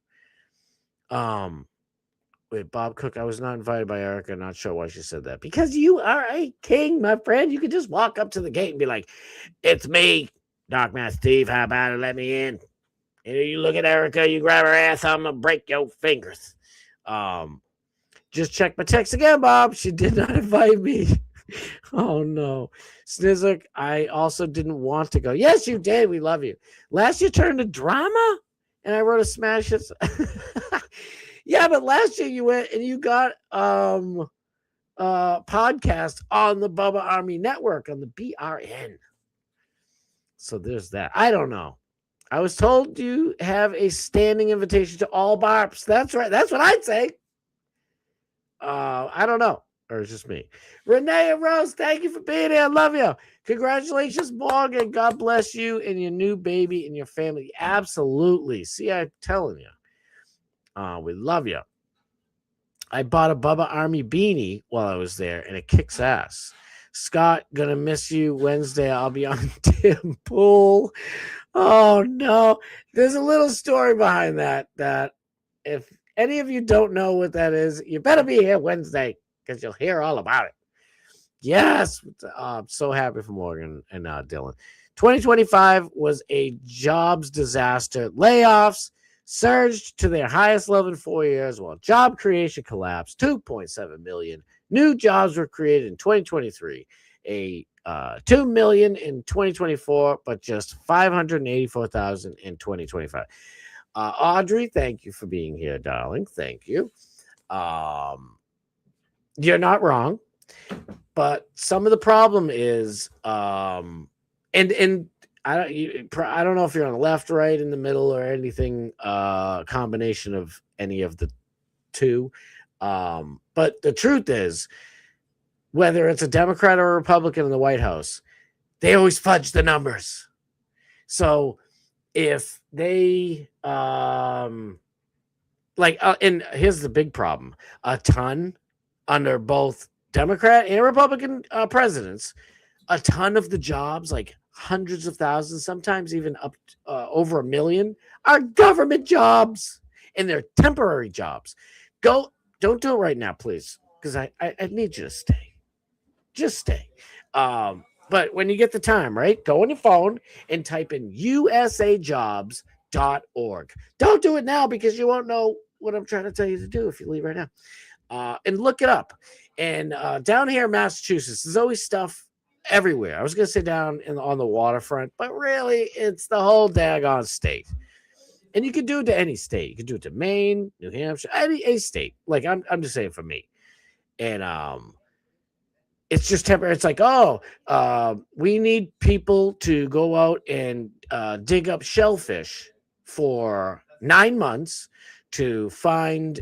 Wait, Bob Cook, I was not invited by Erica. Not sure why she said that. Because you are a king, my friend. You could just walk up to the gate and be like, it's me, Dark Man Steve. How about it? Let me in. And you look at Erica, you grab her ass, I'm going to break your fingers. Just check my text again, Bob. She did not invite me. Oh, no. Snizzick, I also didn't want to go. Yes, you did. We love you. Last year turned to drama, and I wrote a smash hit. Yeah, but last year you went and you got podcast on the Bubba Army Network on the BRN. So there's that. I don't know. I was told you have a standing invitation to all barps. That's right. That's what I'd say. I don't know. Or it's just me. Renee and Rose, thank you for being here. I love you. Congratulations, Morgan. God bless you and your new baby and your family. Absolutely. See, I'm telling you. We love you. I bought a Bubba Army beanie while I was there, and it kicks ass. Scott, gonna miss you Wednesday. I'll be on Tim Pool. Oh, no. There's a little story behind that if any of you don't know what that is, you better be here Wednesday because you'll hear all about it. Yes. I'm so happy for Morgan and Dylan. 2025 was a jobs disaster. Layoffs surged to their highest level in 4 years, while job creation collapsed. 2.7 million new jobs were created in 2023, 2 million in 2024, but just 584,000 in 2025. Audrey, thank you for being here, darling. Thank you. You're not wrong, but some of the problem is, and I don't know if you're on the left, right, in the middle, or anything, combination of any of the two. But the truth is, whether it's a Democrat or a Republican in the White House, they always fudge the numbers. So if they, and here's the big problem, a ton under both Democrat and Republican presidents, a ton of the jobs, like hundreds of thousands, sometimes even up over 1 million, are government jobs. and they're temporary jobs. Don't do it right now, please, because I need you to stay. Just stay. But when you get the time, right, go on your phone and type in usajobs.org. Don't do it now because you won't know what I'm trying to tell you to do if you leave right now. And look it up. And down here in Massachusetts, there's always stuff everywhere. I was going to say down on the waterfront, but really it's the whole daggone state. And you can do it to any state. You can do it to Maine, New Hampshire, any state. Like I'm just saying for me. And it's just temporary. It's like, we need people to go out and dig up shellfish for 9 months to find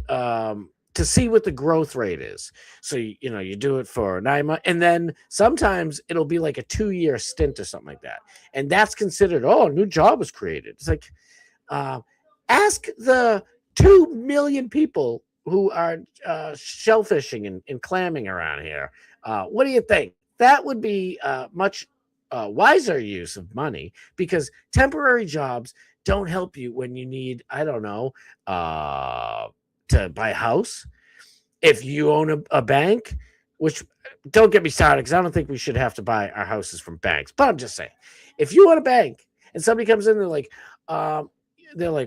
to see what the growth rate is. So you do it for 9 months, and then sometimes it'll be like a 2-year stint or something like that, and that's considered a new job was created. It's like ask the 2 million people who are shellfishing and clamming around here. What do you think? That would be much wiser use of money, because temporary jobs don't help you when you need, I don't know, to buy a house. If you own a bank, which don't get me started, because I don't think we should have to buy our houses from banks. But I'm just saying, if you own a bank and somebody comes in, they're like,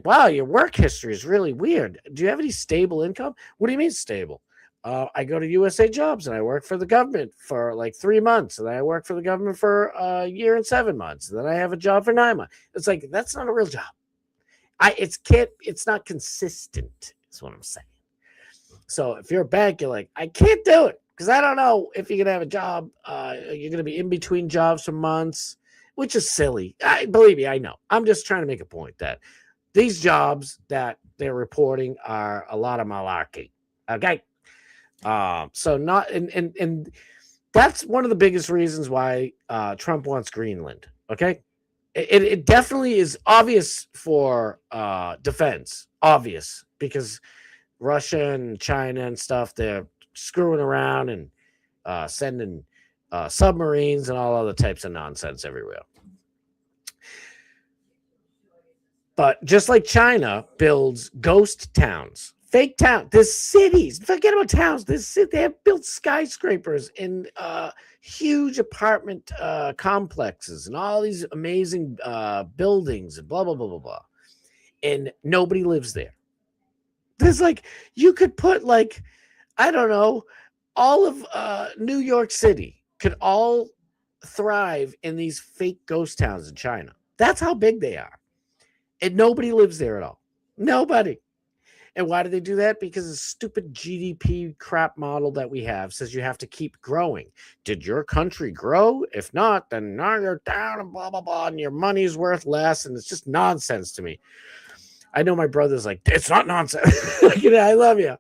wow, your work history is really weird. Do you have any stable income? What do you mean stable? I go to USA Jobs and I work for the government for like 3 months, and then I work for the government for a year and 7 months, and then I have a job for 9 months. It's like, that's not a real job. It's not consistent, is what I'm saying. So if you're a bank, you're like, I can't do it because I don't know if you're gonna have a job. You're gonna be in between jobs for months, which is silly. Believe me, I know. I'm just trying to make a point that these jobs that they're reporting are a lot of malarkey. Okay. So not and that's one of the biggest reasons why Trump wants Greenland. Okay, it definitely is obvious for defense, obvious, because Russia and China and stuff, they're screwing around and sending submarines and all other types of nonsense everywhere. But just like China builds ghost towns, fake town, there's cities. Forget about towns. They have built skyscrapers in huge apartment complexes and all these amazing buildings and blah, blah, blah, blah, blah. And nobody lives there. There's like, you could put like, I don't know, all of New York City could all thrive in these fake ghost towns in China. That's how big they are. And nobody lives there at all. Nobody. And why do they do that? Because the stupid GDP crap model that we have says you have to keep growing. Did your country grow? If not, then now you're down and blah, blah, blah, and your money's worth less. And it's just nonsense to me. I know my brother's like, it's not nonsense. I love you.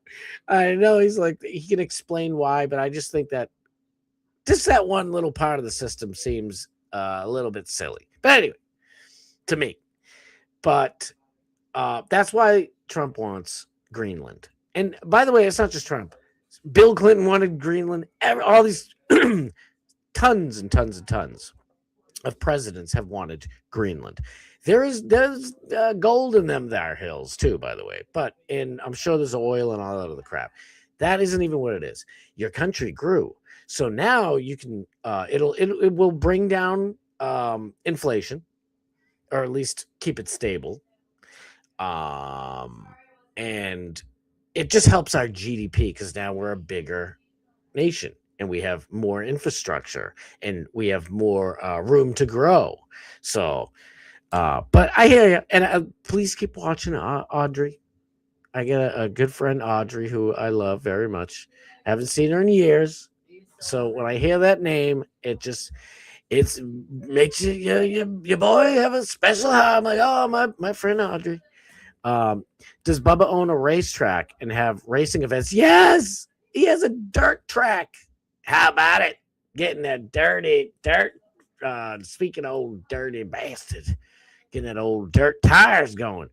I know he's like, he can explain why, but I just think that just that one little part of the system seems a little bit silly. But anyway, to me. But that's why Trump wants Greenland. And by the way, it's not just Trump. Bill Clinton wanted Greenland. All these tons and tons and tons of presidents have wanted Greenland. There's gold in them there hills too, by the way. And I'm sure there's oil and all that other crap. That isn't even what it is. Your country grew, so now you can. It will bring down inflation, or at least keep it stable. And it just helps our GDP because now we're a bigger nation and we have more infrastructure and we have more room to grow. So, but I hear you. And please keep watching Audrey. I got a good friend, Audrey, who I love very much. I haven't seen her in years. So when I hear that name, it makes your boy have a special high. I'm like, oh, my friend Audrey. Does Bubba own a racetrack and have racing events? Yes, he has a dirt track. How about it? Getting that dirty dirt. Speaking of old dirty bastard, getting that old dirt tires going.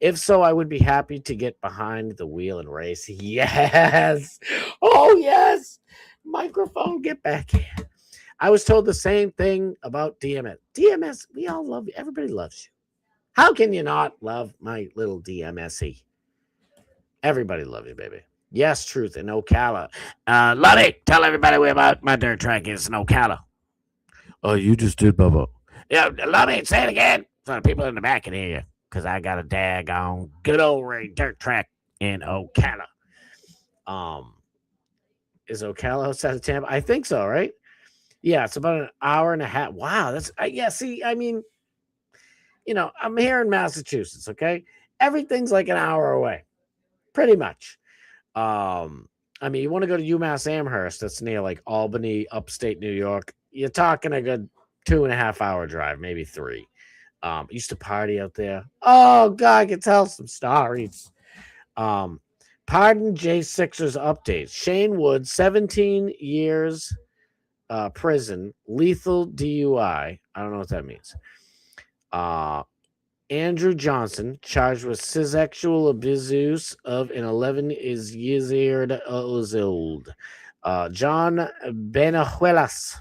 If so, I would be happy to get behind the wheel and race. Yes. Oh, yes. Microphone, get back here. I was told the same thing about DMS. DMS, we all love you. Everybody loves you. How can you not love my little DMSE? Everybody love you, baby. Yes, truth in Ocala. Luddy, tell everybody where my dirt track is in Ocala. Oh, you just did, Bubba. Yeah, Luddy, say it again so the people in the back can hear you. Because I got a daggone good old dirt track in Ocala. Is Ocala outside of Tampa? I think so, right? Yeah, it's about an hour and a half. Wow, that's yeah. See, I mean, I'm here in Massachusetts. Okay, everything's like an hour away, pretty much. I mean, you want to go to UMass Amherst? That's near like Albany, upstate New York. You're talking a good 2.5 hour drive, maybe 3. Used to party out there. Oh God, I can tell some stories. Pardon J Sixers updates. Shane Wood, 17 years prison, lethal DUI. I don't know what that means. Andrew Johnson, charged with sexual abuse of an 11-year-old. John Benahuelas,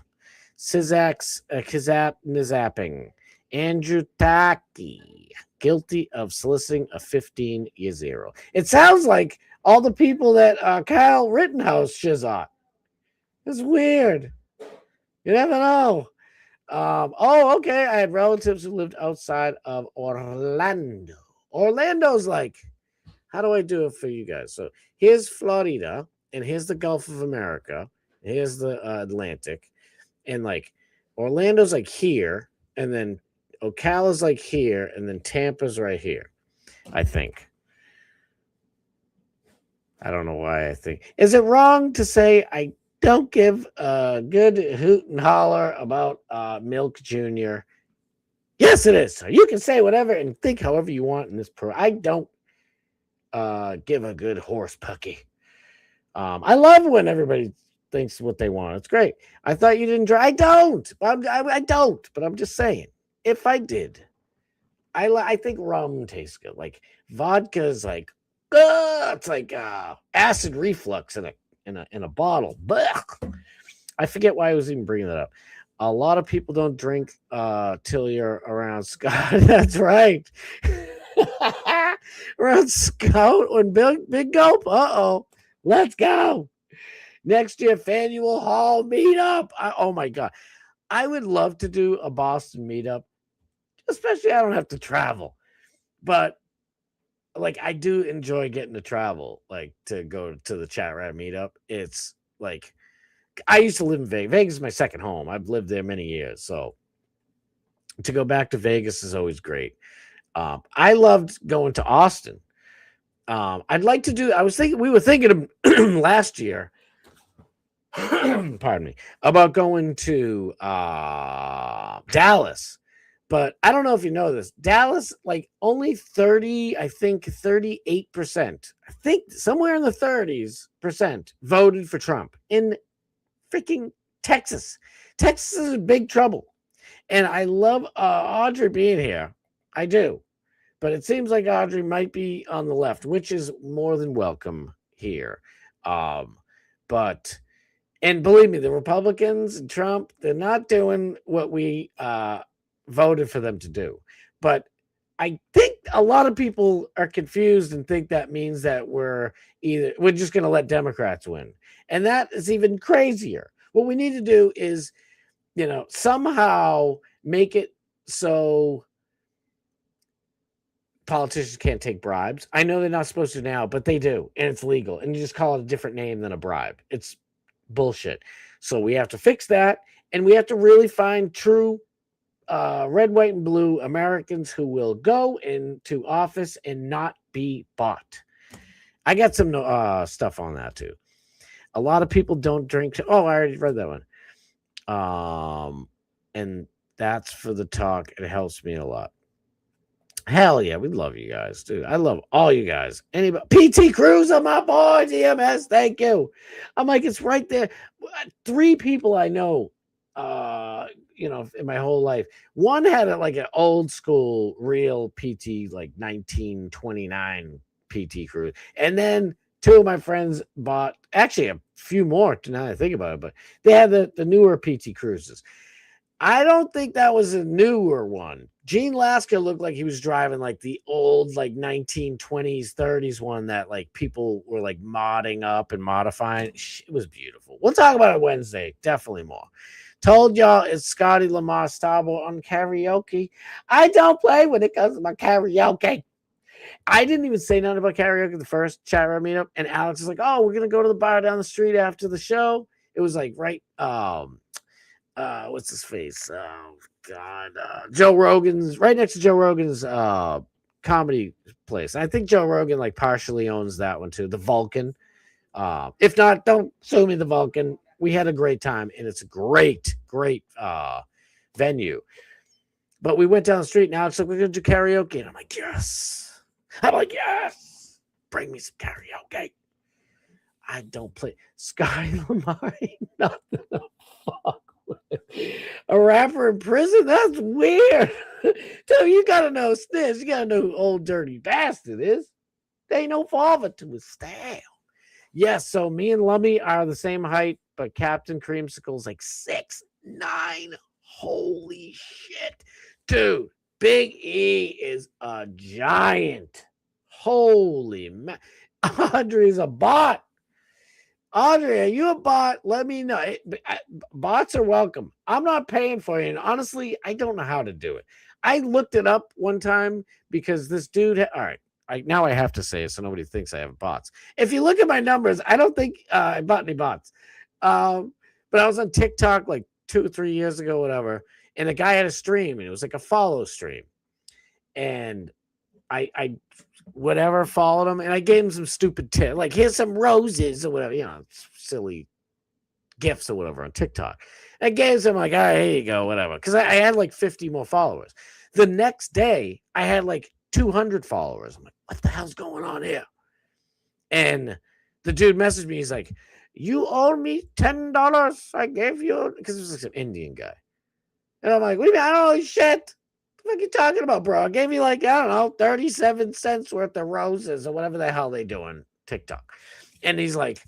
kidnapping. Andrew Taki, guilty of soliciting a 15-year-old. It sounds like all the people that Kyle Rittenhouse shizot. It's weird. You never know. Okay. I had relatives who lived outside of Orlando. Orlando's like, how do I do it for you guys? So here's Florida, and here's the Gulf of America. Here's the Atlantic. And like Orlando's like here, and then Ocala's like here, and then Tampa's right here, I think. I don't know why I think. Is it wrong to say I don't give a good hoot and holler about Milk Jr.? Yes, it is. So you can say whatever and think however you want in this I don't give a good horse pucky. I love when everybody thinks what they want. It's great. I thought you didn't drive. I don't. I don't. But I'm just saying. If I did, I think rum tastes good. Like vodka is like, it's like acid reflux in a bottle. Blech. I forget why I was even bringing that up. A lot of people don't drink till you're around Scott. That's right. Around Scout and Big Gulp. Let's go. Next year, Faneuil Hall meetup. Oh my God. I would love to do a Boston meetup, especially I don't have to travel. But like I do enjoy getting to travel, like to go to the Chat Rat meetup. It's like I used to live in Vegas. Vegas is my second home. I've lived there many years. So to go back to Vegas is always great. I loved going to Austin. I'd like to do, we were thinking of last year, pardon me, about going to Dallas. But I don't know if you know this. Dallas, like only 38%, I think somewhere in the 30s% voted for Trump in freaking Texas. Texas is in big trouble. And I love Audrey being here. I do. But it seems like Audrey might be on the left, which is more than welcome here. But believe me, the Republicans and Trump, they're not doing what we voted for them to do. But I think a lot of people are confused and think that means that we're just going to let Democrats win. And that is even crazier. What we need to do is, somehow make it so politicians can't take bribes. I know they're not supposed to now, but they do, and it's legal. And you just call it a different name than a bribe. It's bullshit. So we have to fix that, and we have to really find true red, white, and blue Americans who will go into office and not be bought. I got some stuff on that too. A lot of people don't drink. I already read that one. And that's for the talk. It helps me a lot. Hell yeah, we love you guys, dude. I love all you guys. Anybody, PT Cruiser, my boy, DMS, thank you. I'm like, it's right there. 3 people I know, in my whole life. One had like an old school, real PT, like 1929 PT Cruiser, and then 2 of my friends bought, actually a few more. Now that I think about it, but they had the newer PT Cruisers. I don't think that was a newer one. Gene Lasker looked like he was driving like the old like 1920s, 30s one that like people were like modding up and modifying. It was beautiful. We'll talk about it Wednesday. Definitely more. Told y'all it's Scotty Lamar Starboard on karaoke. I don't play when it comes to my karaoke. I didn't even say nothing about karaoke the first chat room meetup, and Alex is like, "Oh, we're gonna go to the bar down the street after the show." It was like right, what's his face? Oh God, Joe Rogan's right next to Joe Rogan's comedy place. I think Joe Rogan like partially owns that one too, the Vulcan. If not, don't sue me, the Vulcan. We had a great time, and it's a great venue. But we went down the street. Now it's like we're gonna do karaoke, and I'm like, yes. I'm like, yes. Bring me some karaoke. I don't play Sky Lamar. Nothing to fuck with. A rapper in prison? That's weird. Dude, you gotta know Snitch. You gotta know who Old Dirty Bastard is. There ain't no father to his style. Yes, so me and Lummy are the same height, but Captain Creamsicle's like 6'9". Holy shit. Dude, Big E is a giant. Holy man. Audrey's a bot. Audrey, are you a bot? Let me know. Bots are welcome. I'm not paying for it. And honestly, I don't know how to do it. I looked it up one time because this dude, all right, now I have to say it so nobody thinks I have bots. If you look at my numbers, I don't think I bought any bots. But I was on TikTok like 2 or 3 years ago, whatever. And a guy had a stream, and it was like a follow stream. And I whatever followed him, and I gave him some stupid tip, like here's some roses or whatever, silly gifts or whatever on TikTok. I gave him like, all right, here you go, whatever, because I had like 50 more followers. The next day, I had like 200 followers. I'm like, what the hell's going on here? And the dude messaged me. He's like, you owe me $10. I gave you, because it was like some Indian guy. And I'm like, what do you mean? I don't know shit. What are you talking about, bro? I gave you like, I don't know, 37 cents worth of roses or whatever the hell they do on TikTok. And he's like,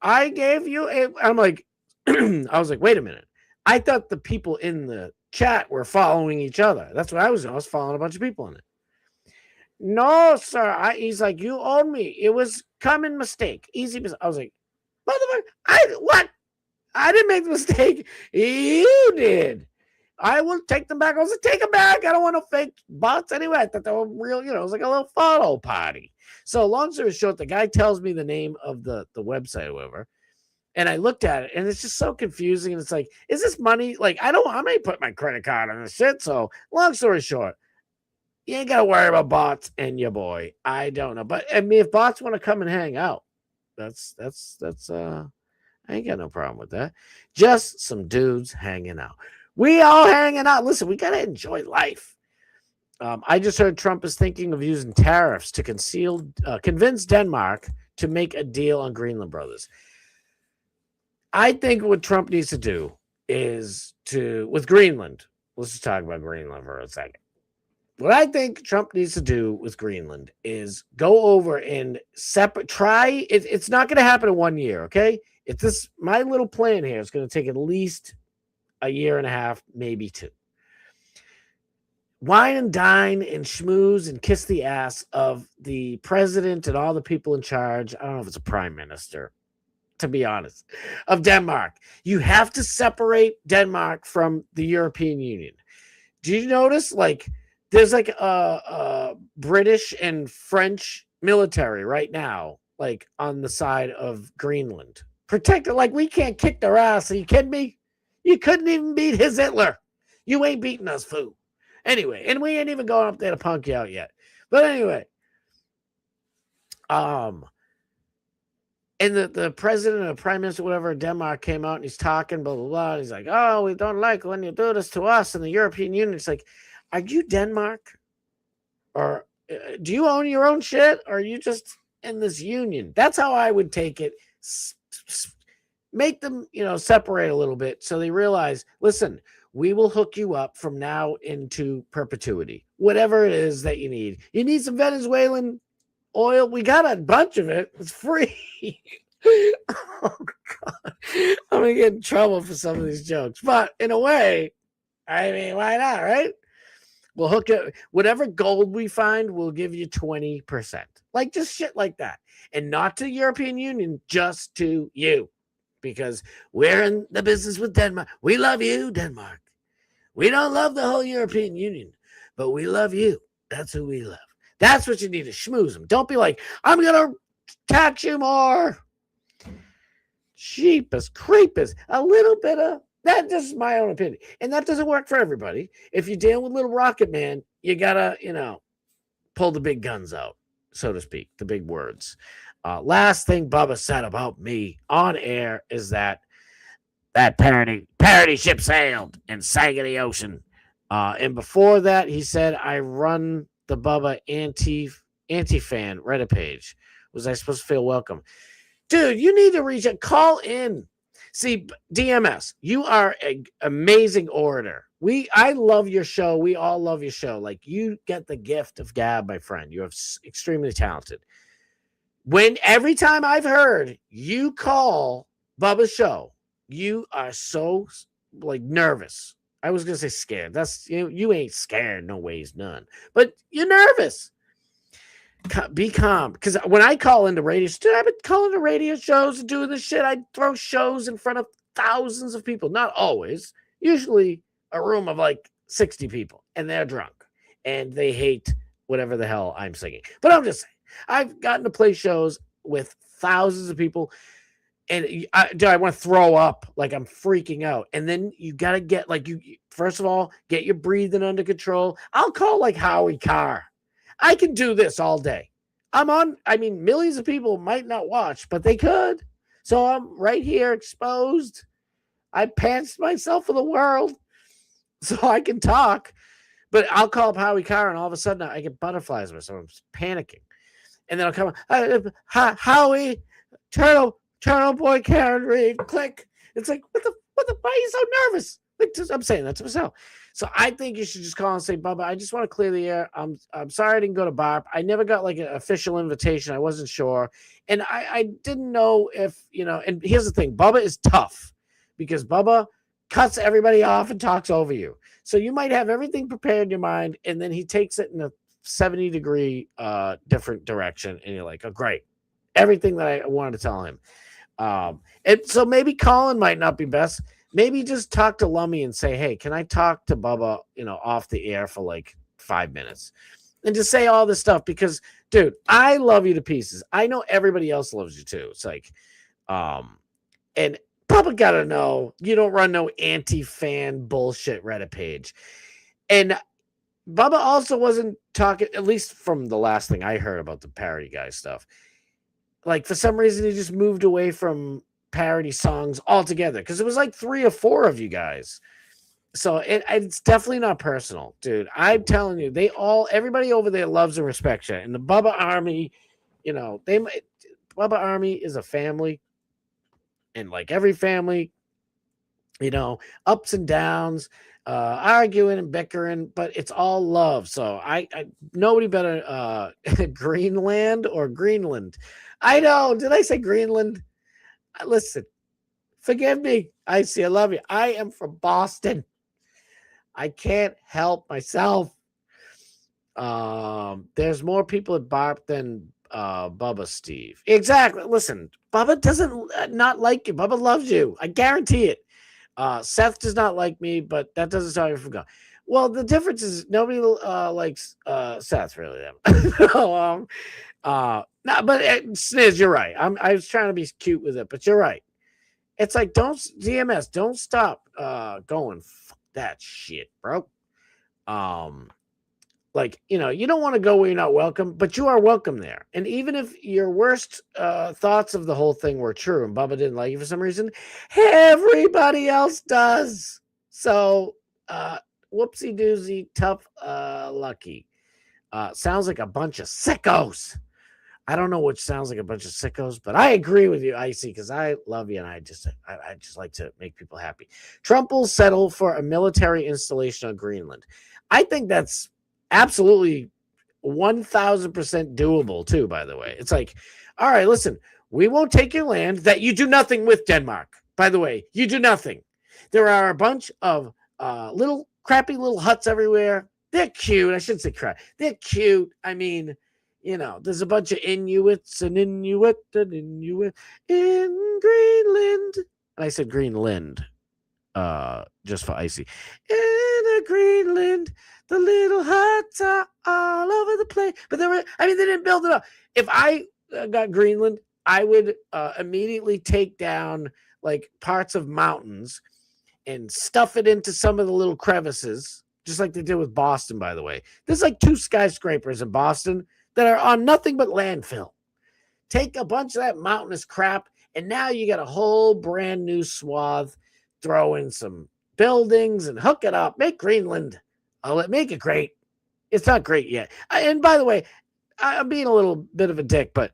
I gave you I'm like, I was like, wait a minute. I thought the people in the chat were following each other. That's what I was doing. I was following a bunch of people in it. No, sir. He's like, you owed me. It was common mistake. Easy mistake. I was like, motherfucker, what? I didn't make the mistake. You did. I will take them back. I was like, take them back. I don't want no fake bots anyway. I thought they were real, it was like a little photo party. So long story short, the guy tells me the name of the website or whatever. And I looked at it, and it's just so confusing. And it's like, is this money? Like, I may put my credit card on this shit. So long story short, you ain't got to worry about bots and your boy. I don't know. But I mean, if bots want to come and hang out, that's I ain't got no problem with that. Just some dudes hanging out. We all hanging out. Listen, we got to enjoy life. I just heard Trump is thinking of using tariffs to convince Denmark to make a deal on Greenland Brothers. I think what Trump needs to do is with Greenland. Let's just talk about Greenland for a second. What I think Trump needs to do with Greenland is go over and try. It's not going to happen in 1 year, okay? My little plan here is going to take at least a year and a half, maybe 2. Wine and dine and schmooze and kiss the ass of the president and all the people in charge. I don't know if it's a prime minister, to be honest, of Denmark. You have to separate Denmark from the European Union. Do you notice, like, there's like a British and French military right now, like on the side of Greenland. Protected, like we can't kick their ass. Are you kidding me? You couldn't even beat his Hitler. You ain't beating us, fool. Anyway, and we ain't even going up there to punk you out yet. But anyway, and the president or prime minister, whatever, of Denmark came out and he's talking, blah, blah, blah. And he's like, oh, we don't like when you do this to us in the European Union. It's like, are you Denmark? Or do you own your own shit? Or are you just in this union? That's how I would take it. Make them, separate a little bit so they realize, listen, we will hook you up from now into perpetuity. Whatever it is that you need. You need some Venezuelan oil? We got a bunch of it. It's free. Oh, God. I'm going to get in trouble for some of these jokes. But in a way, I mean, why not, right? We'll hook it. Whatever gold we find, we'll give you 20%. Like just shit like that. And not to the European Union, just to you. Because we're in the business with Denmark. We love you, Denmark. We don't love the whole European Union, but we love you. That's who we love. That's what you need to schmooze them. Don't be like, I'm going to tax you more. Cheapest, creepest, a little bit of that. Just my own opinion. And that doesn't work for everybody. If you deal with little Rocket Man, you got to, pull the big guns out, so to speak, the big words. Last thing Bubba said about me on air is that parody ship sailed and sank in the ocean. And before that, he said, I run the Bubba anti-fan Reddit page. Was I supposed to feel welcome? Dude, you need to reach out. Call in. See, DMS, you are an amazing orator. I love your show. We all love your show. Like, you get the gift of gab, my friend. You're extremely talented. Every time I've heard you call Bubba's show, you are so nervous. I was gonna say scared. That's you ain't scared, no ways, none. But you're nervous. Be calm, because when I call into radio, I've been calling to radio shows and doing this shit. I throw shows in front of thousands of people. Not always. Usually a room of like 60 people, and they're drunk and they hate whatever the hell I'm singing. But I'm just saying, I've gotten to play shows with thousands of people, and I want to throw up, like I'm freaking out. And then you got to get first of all, get your breathing under control. I'll call like Howie Carr. I can do this all day. Millions of people might not watch, but they could. So I'm right here exposed. I pantsed myself for the world so I can talk. But I'll call up Howie Carr, and all of a sudden I get butterflies with, so I'm panicking. And then I'll come, Howie, Turtle Boy, Karen Reed, click. It's like, what the, why are you so nervous? I'm saying that to myself. So I think you should just call and say, Bubba, I just want to clear the air. I'm sorry I didn't go to BARP. I never got like an official invitation. I wasn't sure. And I didn't know if, and here's the thing, Bubba is tough because Bubba cuts everybody off and talks over you. So you might have everything prepared in your mind, and then he takes it in a 70-degree different direction. And you're like, oh, great. Everything that I wanted to tell him. And so maybe Colin might not be best. Maybe just talk to Lummy and say, hey, can I talk to Bubba, off the air for like 5 minutes? And just say all this stuff because, dude, I love you to pieces. I know everybody else loves you too. It's like, and Bubba got to know you don't run no anti-fan bullshit Reddit page. And Bubba also wasn't talking, at least from the last thing I heard about the parody guy stuff. Like, for some reason, he just moved away from parody songs altogether because it was like 3 or 4 of you guys. So it's definitely not personal, dude. I'm telling you, everybody over there loves and respects you. And the Bubba Army, Bubba Army is a family, and like every family, ups and downs, arguing and bickering, but it's all love. So I nobody better Greenland or Greenland. I know. Did I say Greenland? Listen, forgive me. I love you. I am from Boston. I can't help myself. There's more people at BARP than Bubba, Steve. Exactly. Listen, Bubba doesn't not like you. Bubba loves you. I guarantee it. Seth does not like me, but that doesn't stop me from going. Well, the difference is nobody likes Seth really. But Sniz, you're right. I was trying to be cute with it, but you're right. It's like, don't stop going, fuck that shit, bro. You don't want to go where you're not welcome, but you are welcome there. And even if your worst thoughts of the whole thing were true and Bubba didn't like you for some reason, everybody else does. So whoopsie doozy, tough lucky. Sounds like a bunch of sickos. I don't know which sounds like a bunch of sickos, but I agree with you, Icy, because I love you and I just like to make people happy. Trump will settle for a military installation on Greenland. I think that's absolutely 1,000% doable too, by the way. It's like, all right, listen, we won't take your land that you do nothing with, Denmark. By the way, you do nothing. There are a bunch of little crappy little huts everywhere. They're cute. I shouldn't say crap. They're cute. I mean, there's a bunch of Inuit in Greenland. And I said Greenland, just for icy. In Greenland, the little huts are all over the place. But they didn't build it up. If I got Greenland, I would immediately take down like parts of mountains and stuff it into some of the little crevices, just like they did with Boston, by the way. There's like 2 skyscrapers in Boston that are on nothing but landfill. Take a bunch of that mountainous crap, and now you got a whole brand new swath. Throw in some buildings and hook it up. Make Greenland. Make it great. It's not great yet. And by the way, I'm being a little bit of a dick, but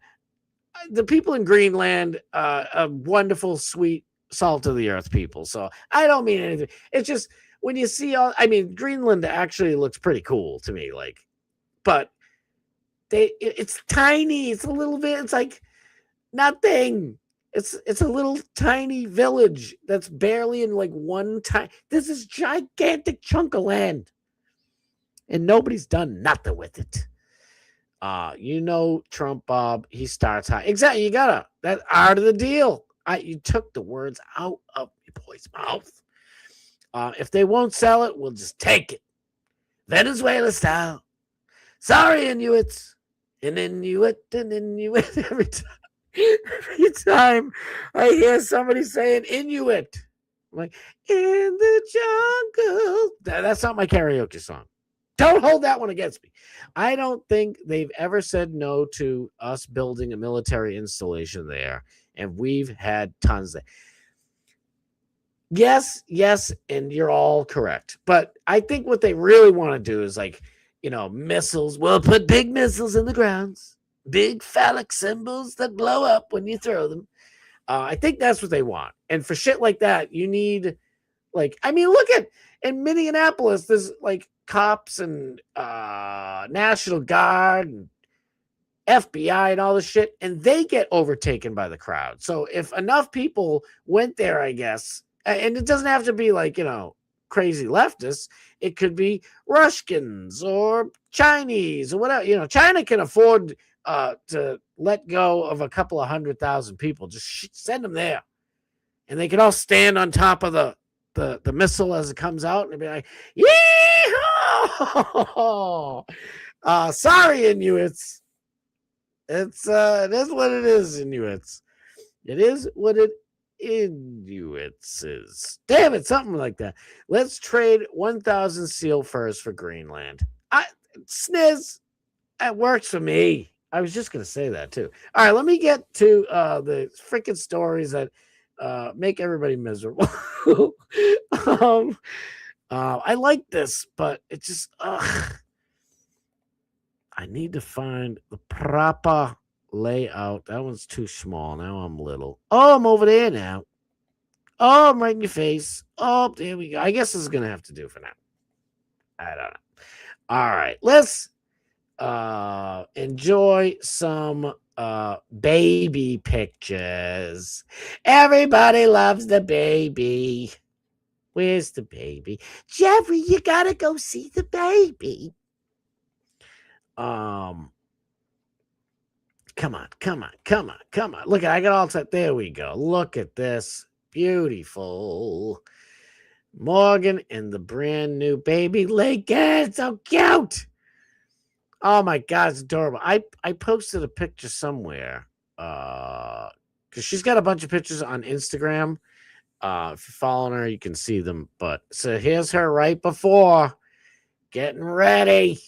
the people in Greenland are wonderful, sweet, salt of the earth people. So I don't mean anything. It's just when you see Greenland actually looks pretty cool to me. But it's tiny. It's a little bit. It's like nothing. It's a little tiny village that's barely in like one time. This is gigantic chunk of land, and nobody's done nothing with it. Trump Bob, he starts high. Exactly. That's art of the deal. You took the words out of your boy's mouth. If they won't sell it, we'll just take it. Venezuela style. Sorry, Inuits. An Inuit. Every time I hear somebody saying Inuit, I'm like, in the jungle. That's not my karaoke song. Don't hold that one against me. I don't think they've ever said no to us building a military installation there, and we've had tons of that. Yes, and you're all correct. But I think what they really want to do is missiles. We'll put big missiles in the grounds, big phallic symbols that blow up when you throw them. I think that's what they want. And for shit like that, you need look at in Minneapolis, there's cops and National Guard and FBI and all this shit, and they get overtaken by the crowd. So if enough people went there, I guess, and it doesn't have to be crazy leftists, it could be Russians or Chinese or whatever. China can afford to let go of a couple of 100,000 people. Just send them there, and they can all stand on top of the missile as it comes out and be like, "Yee-haw!" Sorry, Inuits. It is what it is, Inuits. It is what it Inuits is. Damn it, something like that. Let's trade 1,000 seal furs for Greenland. Sniz, that works for me. I was just gonna say that too. All right, let me get to the freaking stories that make everybody miserable. I like this, but it just I need to find the proper layout. That one's too small. Now I'm little. Oh, I'm over there now. Oh, I'm right in your face. Oh, there we go. I guess this is gonna have to do for now. I don't know. All right, let's enjoy some baby pictures. Everybody loves the baby. Where's the baby? Jeffrey, you gotta go see the baby. Come on. Look, I got all set. There we go. Look at this. Beautiful. Morgan and the brand new baby Lincoln. So cute. Oh my God, it's adorable. I posted a picture somewhere. Because she's got a bunch of pictures on Instagram. If you're following her, you can see them. But so here's her right before. Getting ready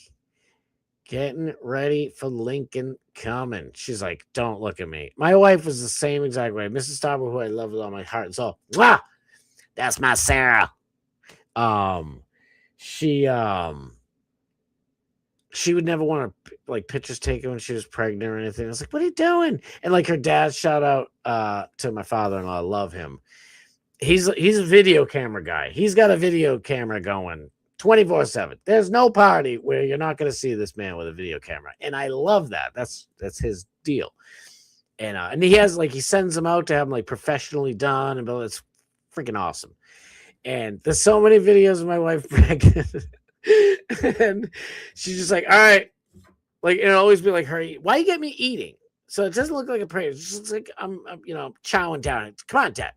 for Lincoln coming. She's like, don't look at me. My wife was the same exact way. Mrs. Starber, who I love with all my heart and soul. Mwah! That's my Sarah. She would never want to pictures taken when she was pregnant or anything. I was like, what are you doing? And her dad, shout out to my father-in-law. I love him. He's a video camera guy. He's got a video camera going 24/7. There's no party where you're not going to see this man with a video camera. And I love that. That's his deal. And he has he sends them out to have them professionally done, and it's freaking awesome. And there's so many videos of my wife pregnant. And she's just like, all right. Like, it'll always be like her, why you get me eating? So it doesn't look like a prayer. It's just like I'm chowing down. Come on, Dad.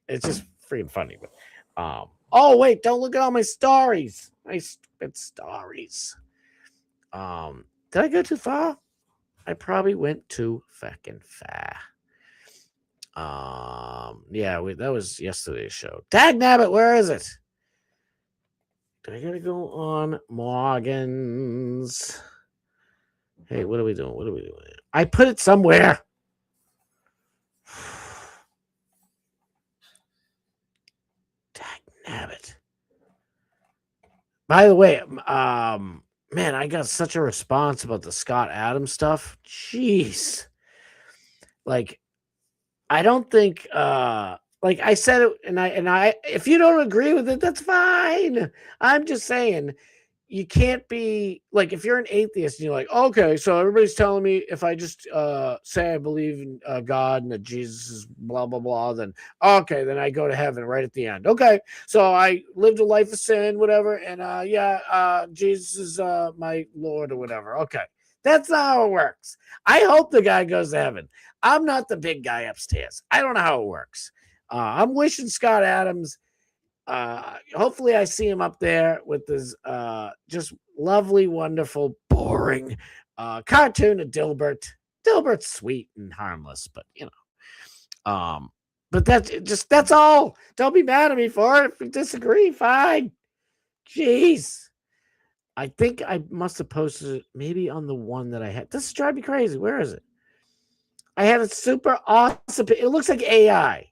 It's just freaking funny. But oh wait, don't look at all my stories. My stupid stories. Did I go too far? I probably went too fucking far. Yeah, that was yesterday's show. Dag nabbit, where is it? Do I gotta go on Morgan's? Hey, what are we doing? What are we doing? I put it somewhere. Dag nabbit. By the way, man, I got such a response about the Scott Adams stuff. Jeez. Like, I don't think like I said it, and I if you don't agree with it, that's fine. I'm just saying you can't be like, if you're an atheist and you're like, okay, so everybody's telling me if I just say I believe in God and that Jesus is blah blah blah, then okay, then I go to heaven right at the end. Okay, so I lived a life of sin, whatever, and Jesus is my Lord or whatever. Okay, that's not how it works. I hope the guy goes to heaven. I'm not the big guy upstairs. I don't know how it works. I'm wishing Scott Adams. Hopefully I see him up there with this just lovely, wonderful, boring cartoon of Dilbert. Dilbert's sweet and harmless, but but that's all. Don't be mad at me for it. If you disagree, fine. Jeez. I think I must have posted it maybe on the one that I had. This is driving me crazy. Where is it? I had a super awesome. It looks like AI.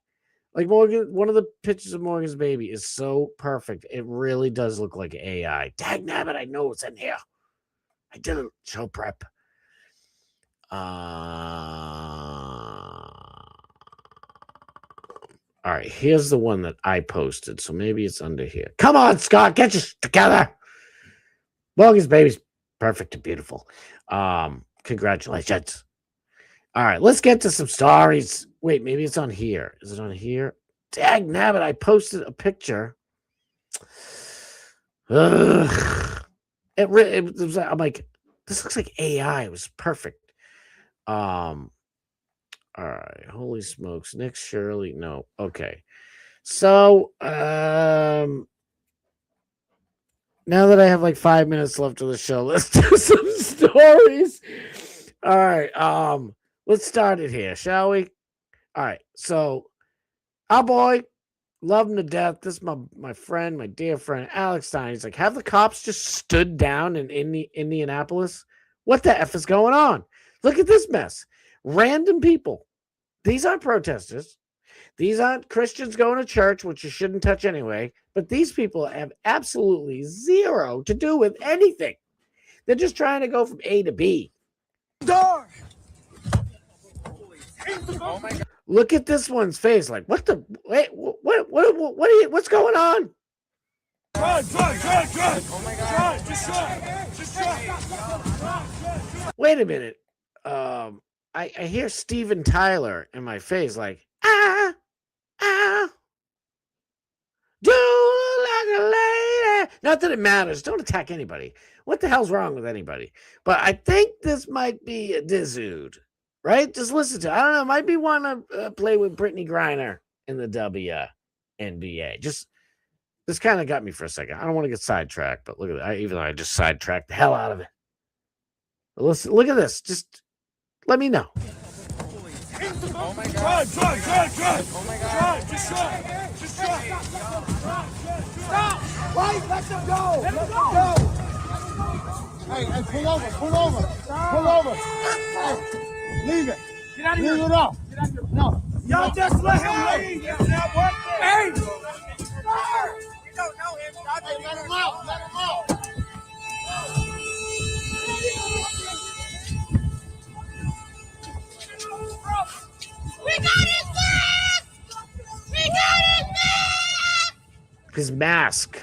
Like Morgan, one of the pictures of Morgan's baby is so perfect. It really does look like AI. Dag nabbit, I know it's in here. I did a show prep. All right, here's the one that I posted. So maybe it's under here. Come on, Scott, get your together. Morgan's baby's perfect and beautiful. Congratulations. All right, let's get to some stories. Wait, maybe it's on here. Is it on here? Dag nabbit, I posted a picture. Ugh. It was, I'm like, this looks like AI. It was perfect. All right, holy smokes. Nick Shirley, no. Okay. So, now that I have like 5 minutes left of the show, let's do some stories. All right, let's start it here, shall we? All right, so our boy, love him to death. This is my friend, my dear friend, Alex Stein. He's like, have the cops just stood down in Indianapolis? What the F is going on? Look at this mess. Random people. These aren't protesters. These aren't Christians going to church, which you shouldn't touch anyway. But these people have absolutely zero to do with anything. They're just trying to go from A to B. Door. Oh my God. Look at this one's face. Like, what the? Wait, what's going on? Drive. Oh my God. Just wait a minute. I hear Steven Tyler in my face, like, do like a lady. Not that it matters. Don't attack anybody. What the hell's wrong with anybody? But I think this might be a dizzud, right? Just listen to it. I don't know. Might be one to play with Brittany Griner in the WNBA. This kind of got me for a second. I don't want to get sidetracked, but look at that. Even though I just sidetracked the hell out of it. But listen, look at this. Just let me know. Oh my God. Drive. Oh my God. Just drive. Stop. Why? Let them go. Let them go. Hey, pull over. Hey, leave it. Get out of here. Leave it up. No. Y'all just let him leave. It's not working. Hey. You don't know him. Hey, let him out. We got his mask! His mask.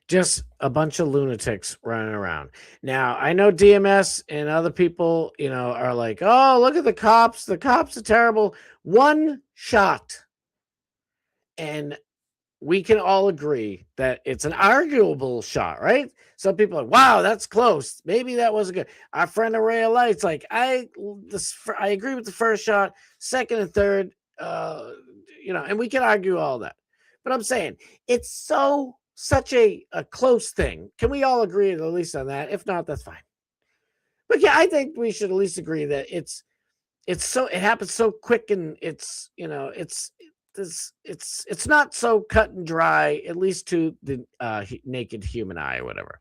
Just a bunch of lunatics running around. Now, I know DMS and other people, are like, oh, look at the cops. The cops are terrible. One shot. And we can all agree that it's an arguable shot, right? Some people are like, wow, that's close. Maybe that wasn't good. Our friend Array of Lights, like, I agree with the first shot, second and third, and we can argue all that. But I'm saying it's such a close thing. Can we all agree at least on that? If not, that's fine. But yeah, I think we should at least agree that it happens so quick, and it's not so cut and dry, at least to the naked human eye or whatever.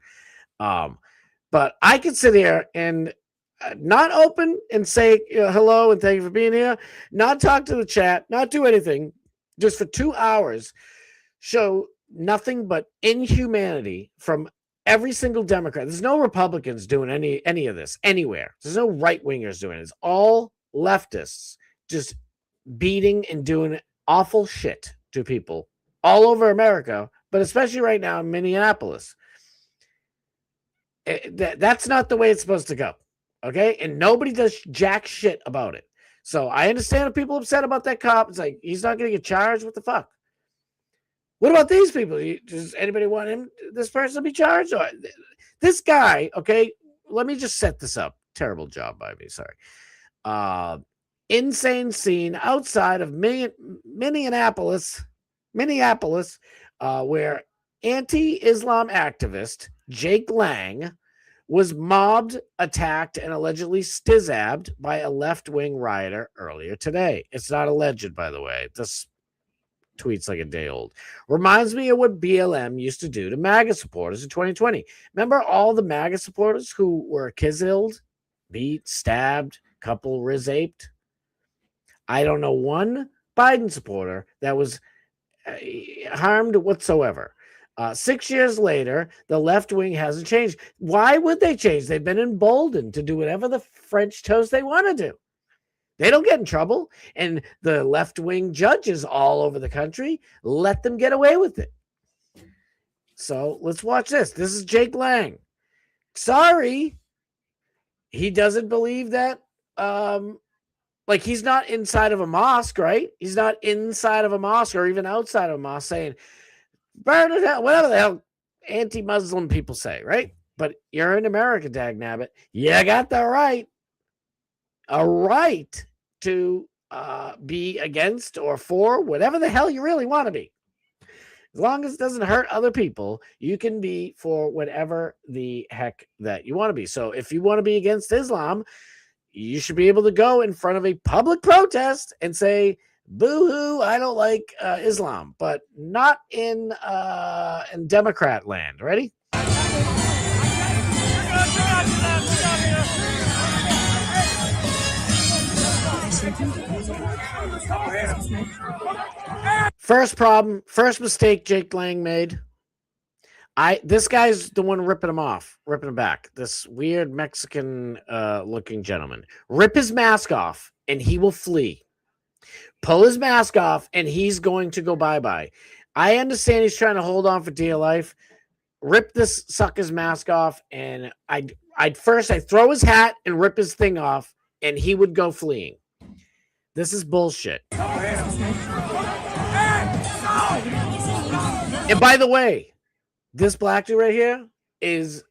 But I can sit here and not open and say hello and thank you for being here, not talk to the chat, not do anything, just for 2 hours, show nothing but inhumanity from every single Democrat. There's no Republicans doing any of this anywhere. There's no right wingers doing it. It's all leftists just beating and doing awful shit to people all over America, but especially right now in Minneapolis. That's not the way it's supposed to go. Okay. And nobody does jack shit about it. So I understand if people are upset about that cop. It's like, he's not going to get charged. What the fuck? What about these people? Does anybody want this person to be charged? Or this guy, okay, let me just set this up. Terrible job by me, sorry. Insane scene outside of Minneapolis, where anti-Islam activist Jake Lang was mobbed, attacked, and allegedly stizabbed by a left-wing rioter earlier today. It's not alleged, by the way. This tweet's like a day old. Reminds me of what BLM used to do to MAGA supporters in 2020. Remember all the MAGA supporters who were kizzled, beat, stabbed, couple riz-aped? I don't know one Biden supporter that was harmed whatsoever. 6 years later, the left wing hasn't changed. Why would they change? They've been emboldened to do whatever the French toast they want to do. They don't get in trouble. And the left-wing judges all over the country let them get away with it. So let's watch this. This is Jake Lang. Sorry. He doesn't believe that. Like, he's not inside of a mosque, right? He's not inside of a mosque or even outside of a mosque saying, burn it out, whatever the hell anti-Muslim people say, right? But you're in America, dagnabbit. You got the right. A right to be against or for whatever the hell you really want to be. As long as it doesn't hurt other people, you can be for whatever the heck that you want to be. So if you want to be against Islam, you should be able to go in front of a public protest and say, boo-hoo, I don't like Islam, but not in Democrat land. Ready? First mistake Jake Lang made. This guy's the one ripping him back. This weird Mexican looking gentleman. Rip his mask off and he will flee. Pull his mask off and he's going to go bye-bye. I understand he's trying to hold on for dear life. Rip this sucker's mask off, and I'd throw his hat and rip his thing off, and he would go fleeing. This is bullshit. And by the way, this black dude right here is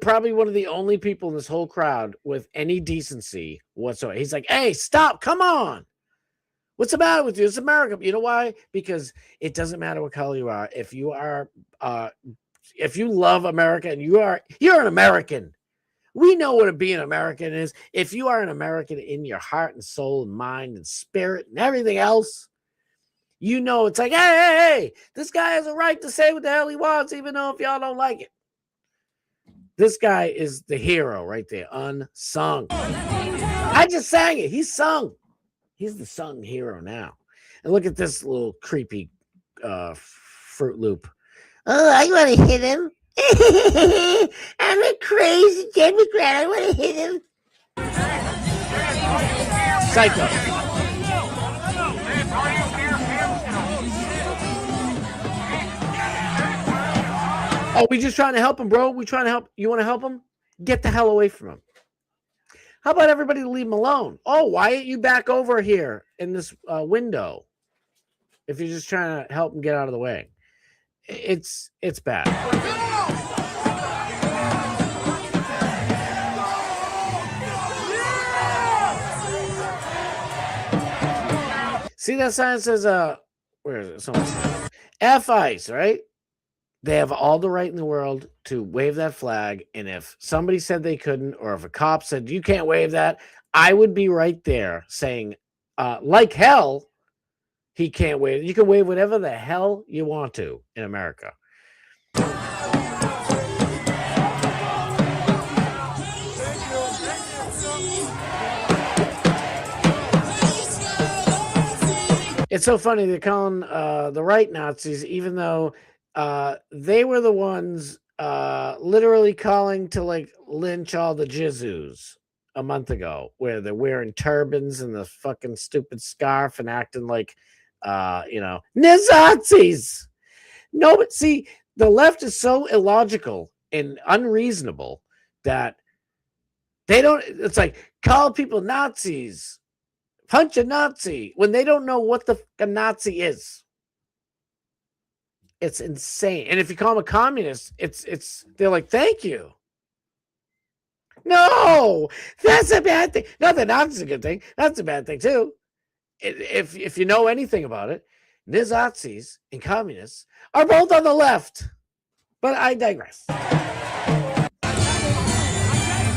probably one of the only people in this whole crowd with any decency whatsoever. He's like, hey, stop, come on. What's the matter with you? It's America. You know why? Because it doesn't matter what color you are. If you love America and you're an American. We know what being an American is. If you are an American in your heart and soul and mind and spirit and everything else, you know it's like, hey, this guy has a right to say what the hell he wants, even though if y'all don't like it. This guy is the hero right there, unsung. I just sang it. He's sung. He's the sung hero now. And look at this little creepy Fruit Loop. Oh, I want to hit him. I'm a crazy Democrat. I want to hit him. Psycho. Oh, we just trying to help him, bro. We trying to help. You want to help him? Get the hell away from him. How about everybody leave him alone? Oh, why ain't you back over here in this window? If you're just trying to help him get out of the way. It's bad. See that sign says where is it? Someone said F ICE, right? They have all the right in the world to wave that flag, and if somebody said they couldn't, or if a cop said you can't wave that, I would be right there saying, like hell, he can't wave. You can wave whatever the hell you want to in America. It's so funny they're calling the right Nazis, even though they were the ones literally calling to like lynch all the Jizus a month ago, where they're wearing turbans and the fucking stupid scarf and acting like Nazis. No, but see, the left is so illogical and unreasonable that they don't. It's like call people Nazis. Punch a Nazi when they don't know what the fuck a Nazi is. It's insane. And if you call them a communist, they're like, thank you. No, that's a bad thing. Not that Nazi's a good thing. That's a bad thing too. If you know anything about it, Nazis and communists are both on the left. But I digress.